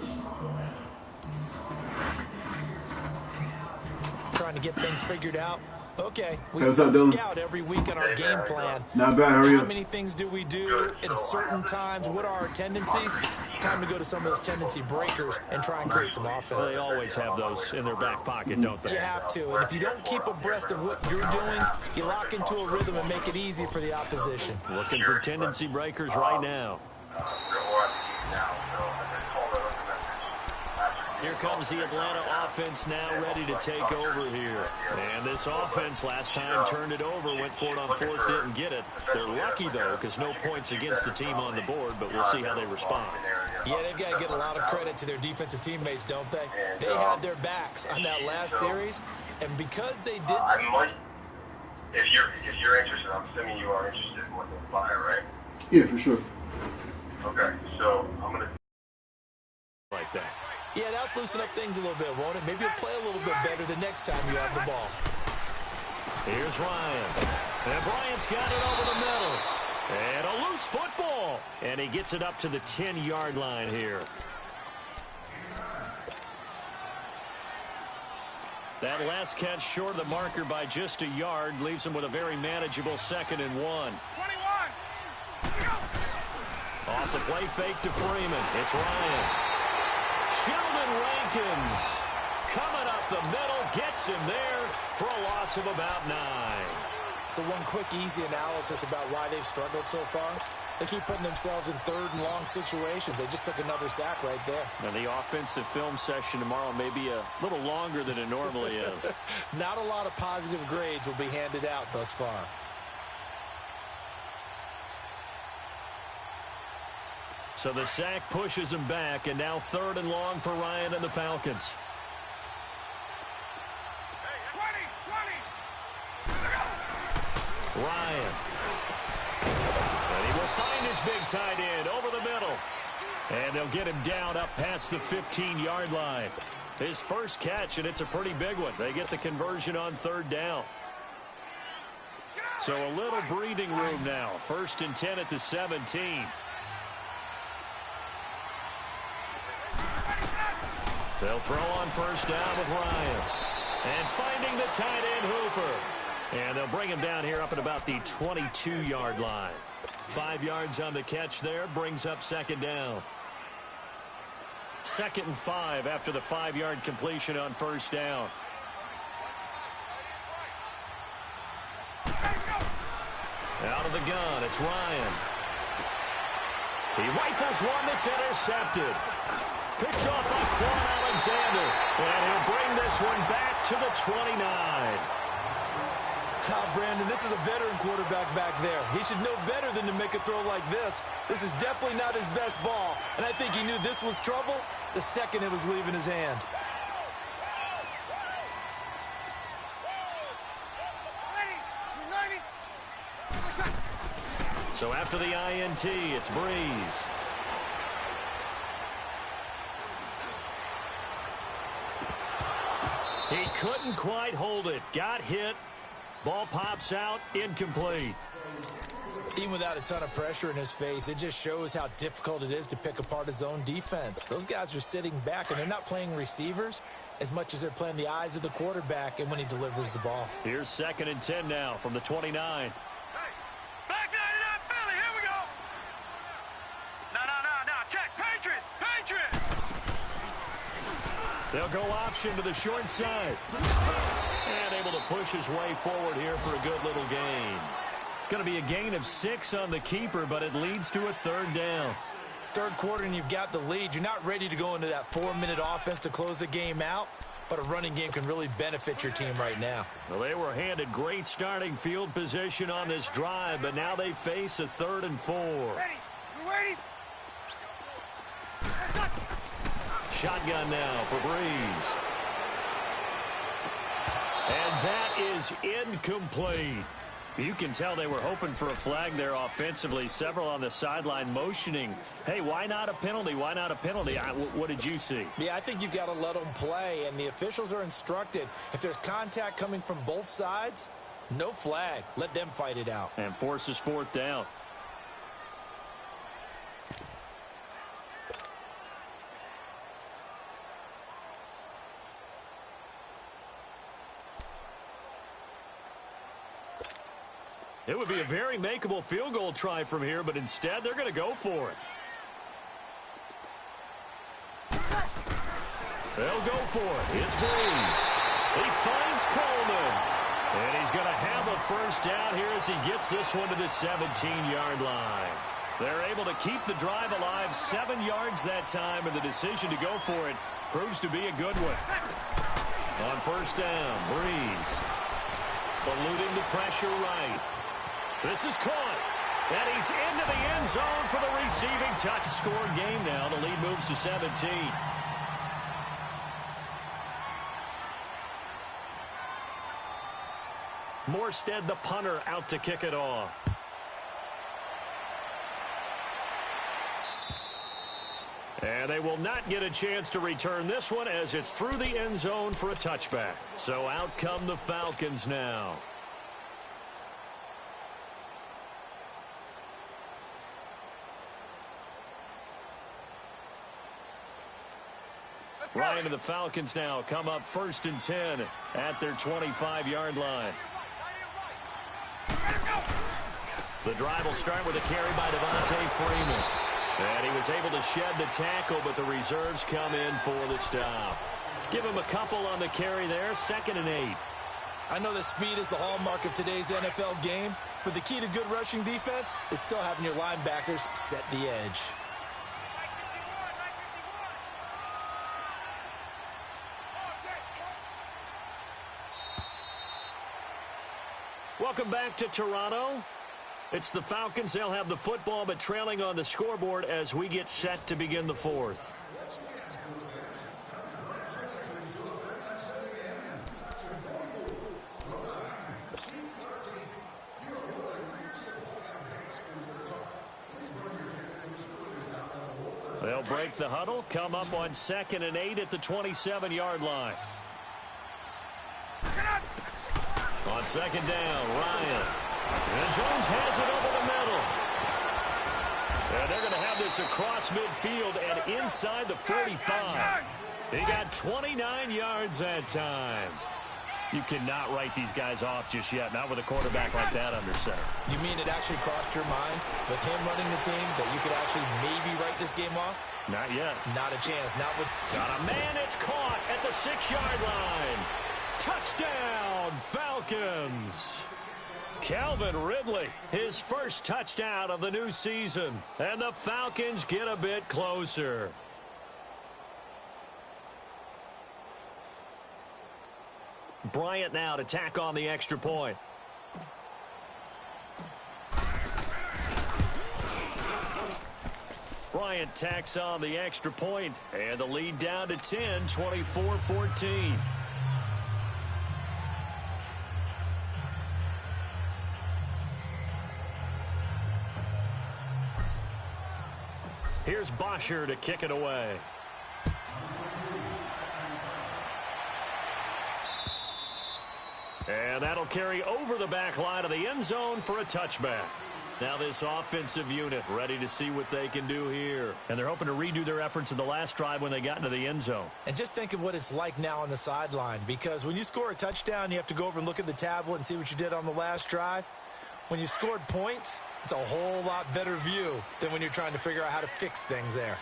Speaker 3: Trying to get things figured out. Okay, we scout every week on our game plan.
Speaker 5: Not bad, how are you?
Speaker 3: How many things do we do at certain times? What are our tendencies? Time to go to some of those tendency breakers and try and create some offense.
Speaker 2: They always have those in their back pocket, don't they?
Speaker 3: You have to, and if you don't keep abreast of what you're doing, you lock into a rhythm and make it easy for the opposition.
Speaker 2: Looking for tendency breakers right now. Here comes the Atlanta offense now ready to take over here. And this offense last time turned it over, went for it on 4th, didn't get it. They're lucky, though, because no points against the team on the board, but we'll see how they respond.
Speaker 3: Yeah, they've got to get a lot of credit to their defensive teammates, don't they? They had their backs on that last series, and because they did...
Speaker 6: If you're interested, I'm assuming you are interested in what the fire, right?
Speaker 5: Yeah, for sure.
Speaker 6: Okay, so I'm going to...
Speaker 2: Like that.
Speaker 3: Yeah, that'll loosen up things a little bit, won't it? Maybe you'll play a little bit better the next time you have the ball.
Speaker 2: Here's Ryan. And Bryant's got it over the middle. And a loose football. And he gets it up to the 10-yard line here. That last catch short of the marker by just a yard leaves him with a very manageable 2nd and 1.
Speaker 4: 21.
Speaker 2: Off the play fake to Freeman. It's Ryan. Sheldon Rankins coming up the middle, gets him there for a loss of about 9.
Speaker 3: So one quick, easy analysis about why they've struggled so far. They keep putting themselves in 3rd and long situations. They just took another sack right there.
Speaker 2: And the offensive film session tomorrow may be a little longer than it normally is.
Speaker 3: Not a lot of positive grades will be handed out thus far.
Speaker 2: So the sack pushes him back, and now 3rd and long for Ryan and the Falcons.
Speaker 4: 20.
Speaker 2: Ryan. And he will find his big tight end over the middle. And they'll get him down up past the 15-yard line. His first catch, and it's a pretty big one. They get the conversion on 3rd down. So a little breathing room now. 1st and 10 at the 17. They'll throw on 1st down with Ryan. And finding the tight end Hooper. And they'll bring him down here up at about the 22-yard line. 5 yards on the catch there, brings up 2nd down. 2nd and 5 after the 5-yard completion on 1st down. Out of the gun, it's Ryan. He rifles one that's intercepted. Picked off by Quan Alexander. And he'll bring this one back to the 29.
Speaker 3: Brandon, this is a veteran quarterback back there. He should know better than to make a throw like this. This is definitely not his best ball. And I think he knew this was trouble the second it was leaving his hand.
Speaker 2: So after the INT, it's Breeze. He couldn't quite hold it. Got hit. Ball pops out. Incomplete.
Speaker 3: Even without a ton of pressure in his face, it just shows how difficult it is to pick apart his own defense. Those guys are sitting back, and they're not playing receivers. as much as they're playing the eyes of the quarterback and when he delivers the ball.
Speaker 2: Here's 2nd and 10 now from the 29.
Speaker 4: Hey, back 99 Philly, here we go. No, check, Patriot.
Speaker 2: They'll go option to the short side. And able to push his way forward here for a good little gain. It's going to be a gain of 6 on the keeper, but it leads to a 3rd down.
Speaker 3: Third quarter and you've got the lead. You're not ready to go into that 4-minute offense to close the game out, but a running game can really benefit your team right now.
Speaker 2: Well, they were handed great starting field position on this drive, but now they face a 3rd and 4.
Speaker 4: Ready, we waiting.
Speaker 2: Shotgun now for Breeze. And that is incomplete. You can tell they were hoping for a flag there offensively. Several on the sideline motioning, hey, why not a penalty? Why not a penalty? What did you see?
Speaker 3: Yeah, I think you've got to let them play, and the officials are instructed. If there's contact coming from both sides, no flag. Let them fight it out.
Speaker 2: And forces 4th down. It would be a very makeable field goal try from here, but instead they're going to go for it. They'll go for it. It's Breeze. He finds Coleman. And he's going to have a 1st down here as he gets this one to the 17-yard line. They're able to keep the drive alive, 7 yards that time, and the decision to go for it proves to be a good one. On 1st down, Breeze. Eluding the pressure right. This is caught. And he's into the end zone for the receiving touch. Scored game now. The lead moves to 17. Morstead, the punter, out to kick it off. And they will not get a chance to return this one as it's through the end zone for a touchback. So out come the Falcons now. Ryan and the Falcons now come up 1st and 10 at their 25-yard line. The drive will start with a carry by Devontae Freeman. And he was able to shed the tackle, but the reserves come in for the stop. Give him a couple on the carry there, 2nd and 8.
Speaker 3: I know that speed is the hallmark of today's NFL game, but the key to good rushing defense is still having your linebackers set the edge.
Speaker 2: Welcome back to Toronto. It's the Falcons. They'll have the football, but trailing on the scoreboard as we get set to begin the 4th. They'll break the huddle, come up on 2nd and 8 at the 27-yard line. On 2nd down, Ryan. And Jones has it over the middle. And they're going to have this across midfield and inside the 45. He got 29 yards that time. You cannot write these guys off just yet, not with a quarterback like that under center.
Speaker 3: You mean it actually crossed your mind with him running the team that you could actually maybe write this game off?
Speaker 2: Not yet.
Speaker 3: Not a chance. Not with...
Speaker 2: Got a man. It's caught at the 6-yard line. Touchdown, Falcons. Calvin Ridley, his first touchdown of the new season. And the Falcons get a bit closer. Bryant now to tack on the extra point. Bryant tacks on the extra point, and the lead down to 10, 24-14. Here's Bosher to kick it away. And that'll carry over the back line of the end zone for a touchback. Now this offensive unit ready to see what they can do here. And they're hoping to redo their efforts in the last drive when they got into the end zone.
Speaker 3: And just think of what it's like now on the sideline, because when you score a touchdown, you have to go over and look at the tablet and see what you did on the last drive. When you scored points, it's a whole lot better view than when you're trying to figure out how to fix things there.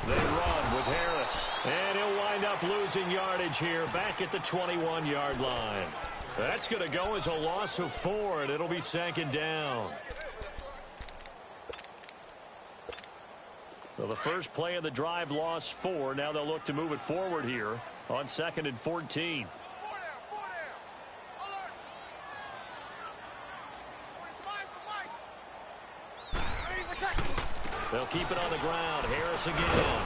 Speaker 2: They run with Harris, and he'll wind up losing yardage here back at the 21-yard line. That's going to go as a loss of 4, and it'll be second down. So the first play of the drive lost 4. Now they'll look to move it forward here on 2nd and 14. They'll keep it on the ground. Harris again.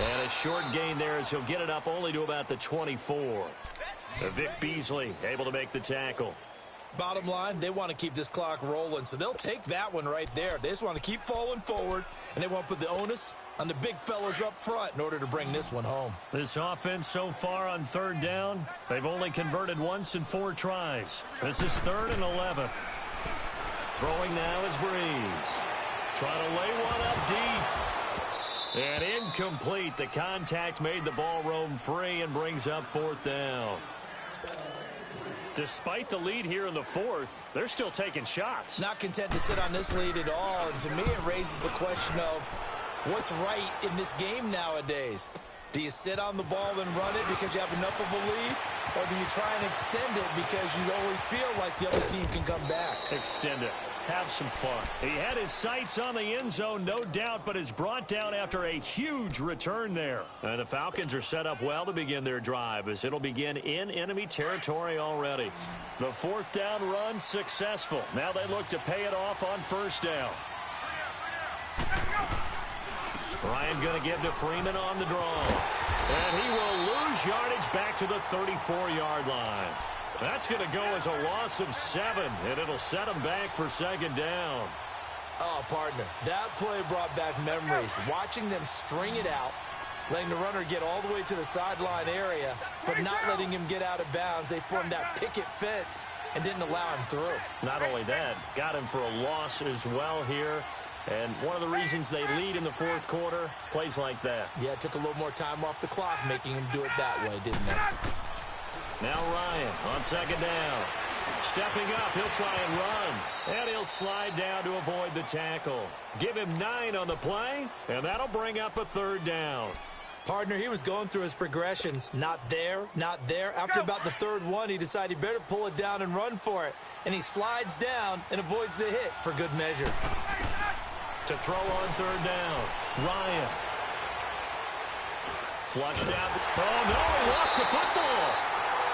Speaker 2: And a short gain there as he'll get it up only to about the 24. Vic Beasley able to make the tackle.
Speaker 3: Bottom line, they want to keep this clock rolling, so they'll take that one right there. They just want to keep falling forward, and they want to put the onus on the big fellas up front in order to bring this one home.
Speaker 2: This offense so far on 3rd down, they've only converted once in 4 tries. This is 3rd and 11. Throwing now is Breeze. Trying to lay one up deep. And incomplete. The contact made the ball roam free and brings up 4th down. Despite the lead here in the 4th, they're still taking shots.
Speaker 3: Not content to sit on this lead at all. And to me, it raises the question of what's right in this game nowadays. Do you sit on the ball and run it because you have enough of a lead? Or do you try and extend it because you always feel like the other team can come back?
Speaker 2: Extend it. Have some fun. He had his sights on the end zone, no doubt, but is brought down after a huge return there. And the Falcons are set up well to begin their drive as it'll begin in enemy territory already. The 4th down run successful. Now they look to pay it off on 1st down. Ryan going to give to Freeman on the draw. And he will lose yardage back to the 34-yard line. That's going to go as a loss of 7, and it'll set him back for 2nd down.
Speaker 3: Oh, partner, that play brought back memories. Watching them string it out, letting the runner get all the way to the sideline area, but not letting him get out of bounds. They formed that picket fence and didn't allow him through.
Speaker 2: Not only that, got him for a loss as well here. And one of the reasons they lead in the 4th quarter, plays like that.
Speaker 3: Yeah, it took a little more time off the clock, making him do it that way, didn't it?
Speaker 2: Now Ryan on 2nd down. Stepping up, he'll try and run. And he'll slide down to avoid the tackle. Give him 9 on the play, and that'll bring up a 3rd down.
Speaker 3: Partner, he was going through his progressions. Not there, not there. After about the 3rd one, he decided he better pull it down and run for it. And he slides down and avoids the hit for good measure.
Speaker 2: To throw on 3rd down, Ryan. Flushed out. Oh, no, he lost the football.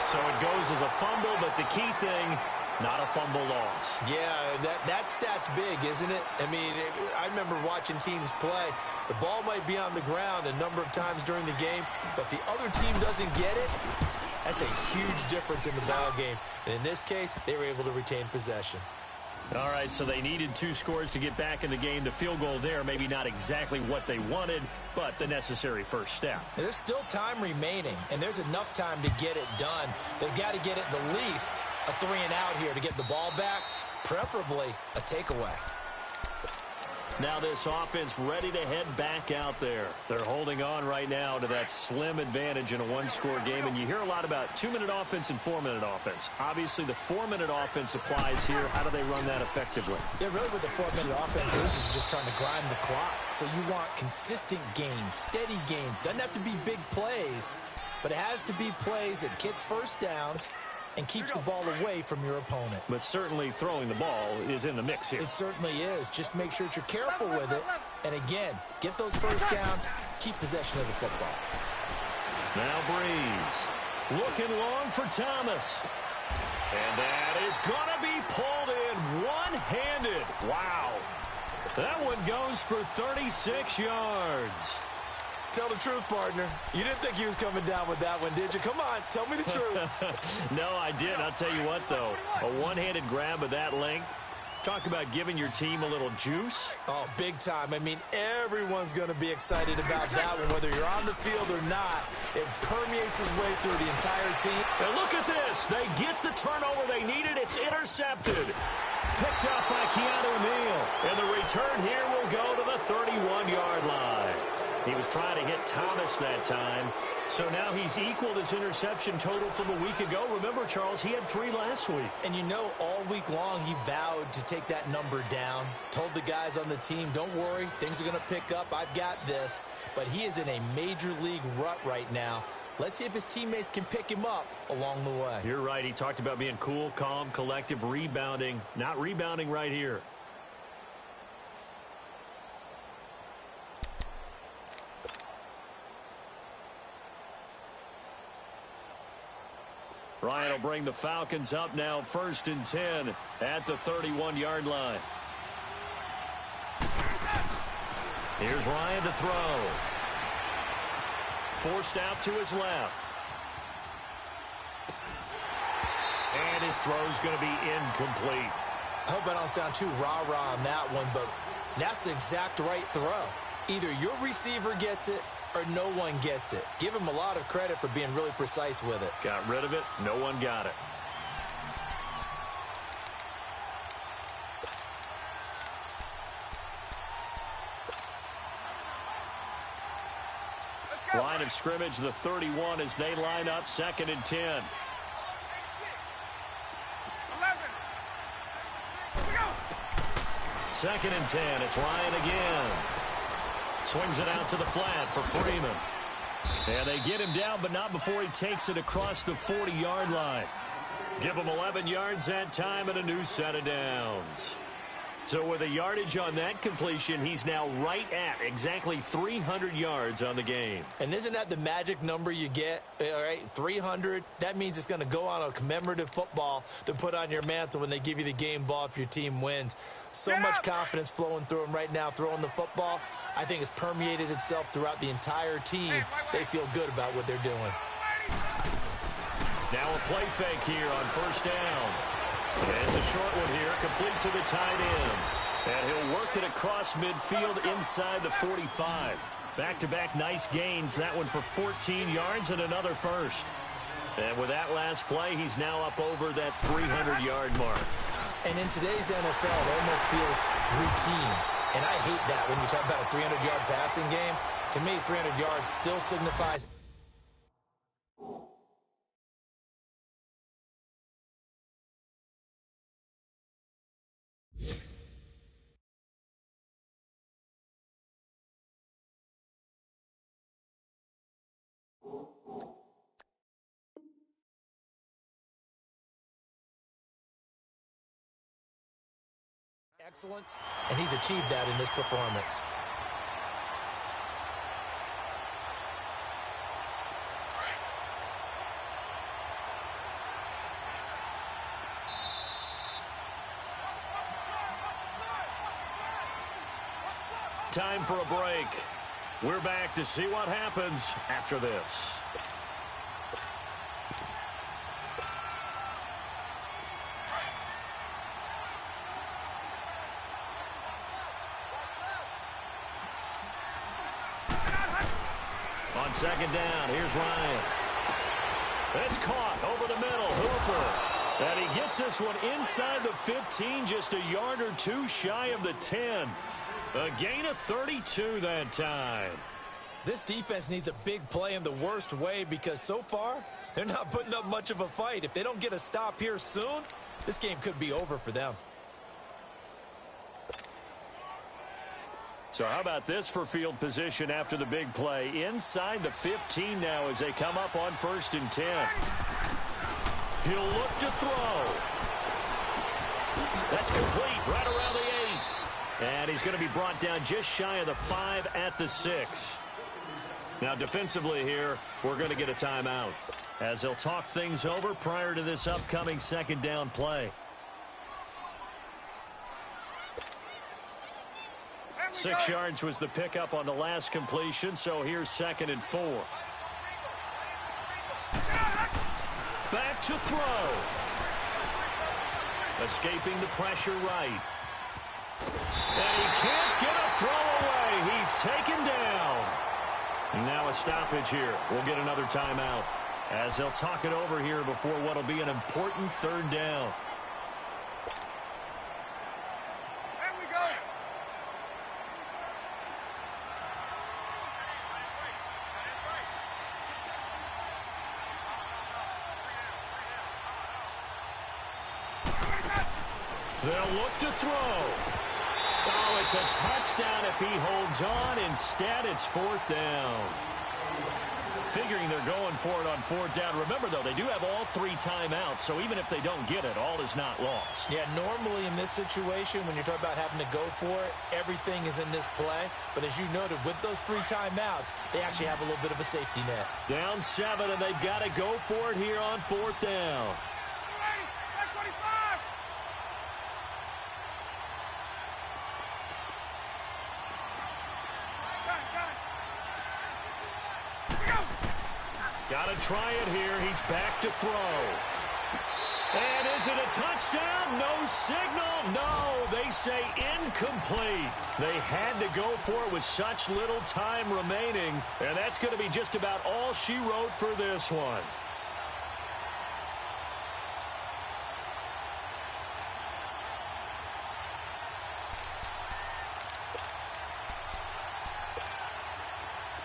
Speaker 2: So it goes as a fumble, but the key thing, not a fumble loss.
Speaker 3: Yeah, that stat's big, isn't it? I mean, I remember watching teams play. The ball might be on the ground a number of times during the game, but if the other team doesn't get it, that's a huge difference in the ball game. And in this case, they were able to retain possession.
Speaker 2: All right, so they needed 2 scores to get back in the game. The field goal there, maybe not exactly what they wanted, but the necessary first step.
Speaker 3: And there's still time remaining, and there's enough time to get it done. They've got to get it the least a 3 and out here to get the ball back, preferably a takeaway.
Speaker 2: Now this offense ready to head back out there. They're holding on right now to that slim advantage in a 1-score game, and you hear a lot about 2-minute offense and 4-minute offense. Obviously, the 4-minute offense applies here. How do they run that effectively?
Speaker 3: Yeah, really what the 4-minute offense is just trying to grind the clock. So you want consistent gains, steady gains. Doesn't have to be big plays, but it has to be plays that gets first downs and keeps the ball away from your opponent.
Speaker 2: But certainly throwing the ball is in the mix here.
Speaker 3: It certainly is. Just make sure that you're careful with it. And again, get those first downs, keep possession of the football.
Speaker 2: Now Breeze looking long for Thomas. And that is going to be pulled in one-handed. Wow. That one goes for 36 yards.
Speaker 3: Tell the truth, partner. You didn't think he was coming down with that one, did you? Come on, tell me the truth.
Speaker 2: No, I did. I'll tell you what, though. A one-handed grab of that length, Talk about giving your team a little juice.
Speaker 3: Oh, big time. I mean, everyone's going to be excited about that one, whether you're on the field or not. It permeates his way through the entire team.
Speaker 2: And look at this. They get the turnover they needed. It's intercepted. Picked up by Keanu Neal. And the return here will go to the 31-yard line. He was trying to hit Thomas that time. So now he's equaled his interception total from a week ago. Remember, Charles, he had 3 last week.
Speaker 3: And you know, all week long, he vowed to take that number down. Told the guys on the team, don't worry, things are going to pick up. I've got this. But he is in a major league rut right now. Let's see if his teammates can pick him up along the way.
Speaker 2: You're right. He talked about being cool, calm, collective, rebounding. Not rebounding right here. Ryan will bring the Falcons up now, 1st and 10 at the 31-yard line. Here's Ryan to throw. Forced out to his left. And his throw's going to be incomplete.
Speaker 3: I hope I don't sound too rah-rah on that one, but that's the exact right throw. Either your receiver gets it or no one gets it. Give him a lot of credit for being really precise with it.
Speaker 2: Got rid of it. No one got it. Line of scrimmage, the 31 as they line up, 2nd and 10.
Speaker 4: 11. Here we go.
Speaker 2: 2nd and 10. It's Ryan again. Swings it out to the flat for Freeman. And they get him down, but not before he takes it across the 40-yard line. Give him 11 yards that time and a new set of downs. So with a yardage on that completion, he's now right at exactly 300 yards on the game. And
Speaker 3: isn't that the magic number you get? All right, 300. That means it's going to go on a commemorative football to put on your mantle when they give you the game ball if your team wins. So much confidence flowing through him right now, throwing the football. I think it's permeated itself throughout the entire team. They feel good about what they're doing.
Speaker 2: Now a play fake here on 1st down. It's a short one here, complete to the tight end. And he'll work it across midfield inside the 45. Back-to-back nice gains, that one for 14 yards and another first. And with that last play, he's now up over that 300-yard mark.
Speaker 3: And in today's NFL, it almost feels routine. And I hate that when you talk about a 300-yard passing game. To me, 300 yards still signifies excellence, and he's achieved that in this performance.
Speaker 2: Time for a break. We're back to see what happens after this. On 2nd down, here's Ryan. It's caught over the middle. Hooper. And he gets this one inside the 15, just a yard or two shy of the 10. A gain of 32 that time.
Speaker 3: This defense needs a big play in the worst way because so far, they're not putting up much of a fight. If they don't get a stop here soon, this game could be over for them.
Speaker 2: So how about this for field position after the big play? Inside the 15 now as they come up on 1st and 10. He'll look to throw. That's complete right around the 8. And he's going to be brought down just shy of the 5 at the 6. Now defensively here, we're going to get a timeout as they'll talk things over prior to this upcoming 2nd down play. 6 yards was the pickup on the last completion, so here's 2nd and 4. Back to throw. Escaping the pressure right. And he can't get a throw away. He's taken down. And now a stoppage here. We'll get another timeout as they'll talk it over here before what will be an important third down.
Speaker 4: There we go.
Speaker 2: They'll look to throw. Oh, it's a touchdown if he holds on. Instead, it's fourth down. Figuring they're going for it on fourth down. Remember, though, they do have all 3 timeouts, so even if they don't get it, all is not lost.
Speaker 3: Yeah, normally in this situation, when you're talking about having to go for it, everything is in this play. But as you noted, with those 3 timeouts, they actually have a little bit of a safety net.
Speaker 2: Down 7, and they've got to go for it here on fourth down.
Speaker 4: Ready? Back 25.
Speaker 2: Got to try it here. He's back to throw. And is it a touchdown? No signal. No, they say incomplete. They had to go for it with such little time remaining. And that's going to be just about all she wrote for this one.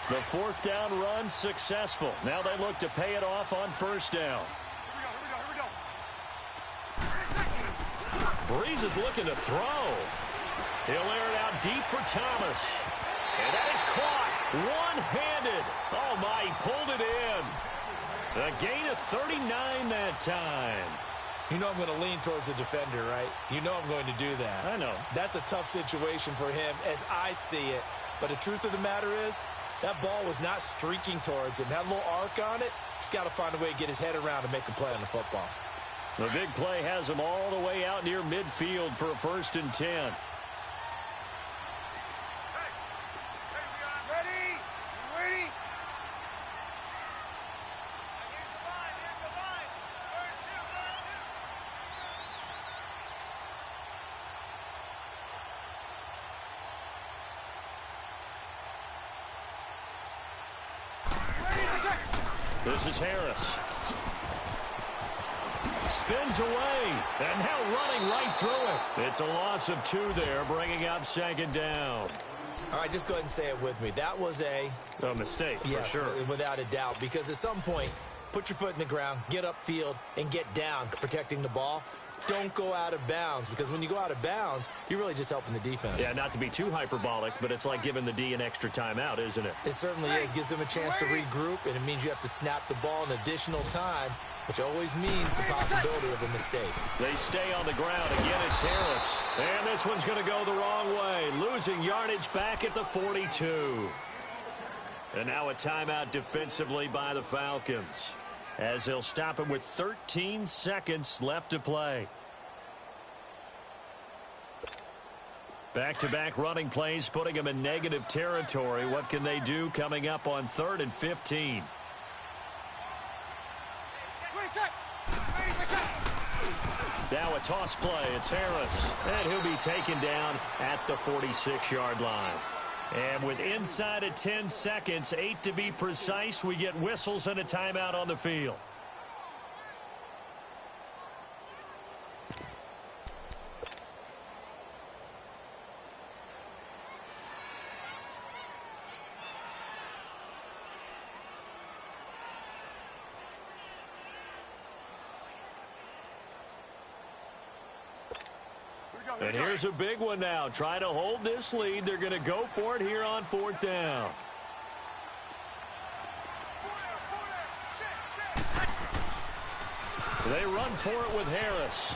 Speaker 2: The fourth down run successful. Now they look to pay it off on first down.
Speaker 4: Here we go.
Speaker 2: Breeze is looking to throw. He'll air it out deep for Thomas. And that is caught one-handed. Oh, my, he pulled it in. A gain of 39 that time.
Speaker 3: You know I'm going to lean towards the defender, right? You know I'm going to do that.
Speaker 2: I know.
Speaker 3: That's a tough situation for him as I see it. But the truth of the matter is, that ball was not streaking towards him. That little arc on it, he's got to find a way to get his head around and make a play on the football.
Speaker 2: The big play has him all the way out near midfield for a 1st and 10.
Speaker 4: Ready? Ready? Here's the line. Third two.
Speaker 2: This is Harris. Spins away, and now running right through it. It's a loss of 2 there, bringing up 2nd down.
Speaker 3: All right, just go ahead and say it with me. That was a
Speaker 2: mistake,
Speaker 3: yes,
Speaker 2: for sure.
Speaker 3: Without a doubt, because at some point, put your foot in the ground, get upfield, and get down, protecting the ball. Don't go out of bounds, because when you go out of bounds, you're really just helping the defense.
Speaker 2: Yeah, not to be too hyperbolic, but it's like giving the D an extra timeout, isn't it?
Speaker 3: It certainly is. Gives them a chance to regroup, and it means you have to snap the ball an additional time, which always means the possibility of a mistake.
Speaker 2: They stay on the ground. Again, it's Harris. And this one's going to go the wrong way. Losing yardage back at the 42. And now a timeout defensively by the Falcons, as they'll stop him with 13 seconds left to play. Back-to-back running plays, putting him in negative territory. What can they do coming up on 3rd and 15? Now a toss play. It's Harris. And he'll be taken down at the 46-yard line. And with inside of 10 seconds, 8 to be precise, we get whistles and a timeout on the field. And here's a big one now. Trying to hold this lead. They're going to go for it here on 4th down. They run for it with Harris.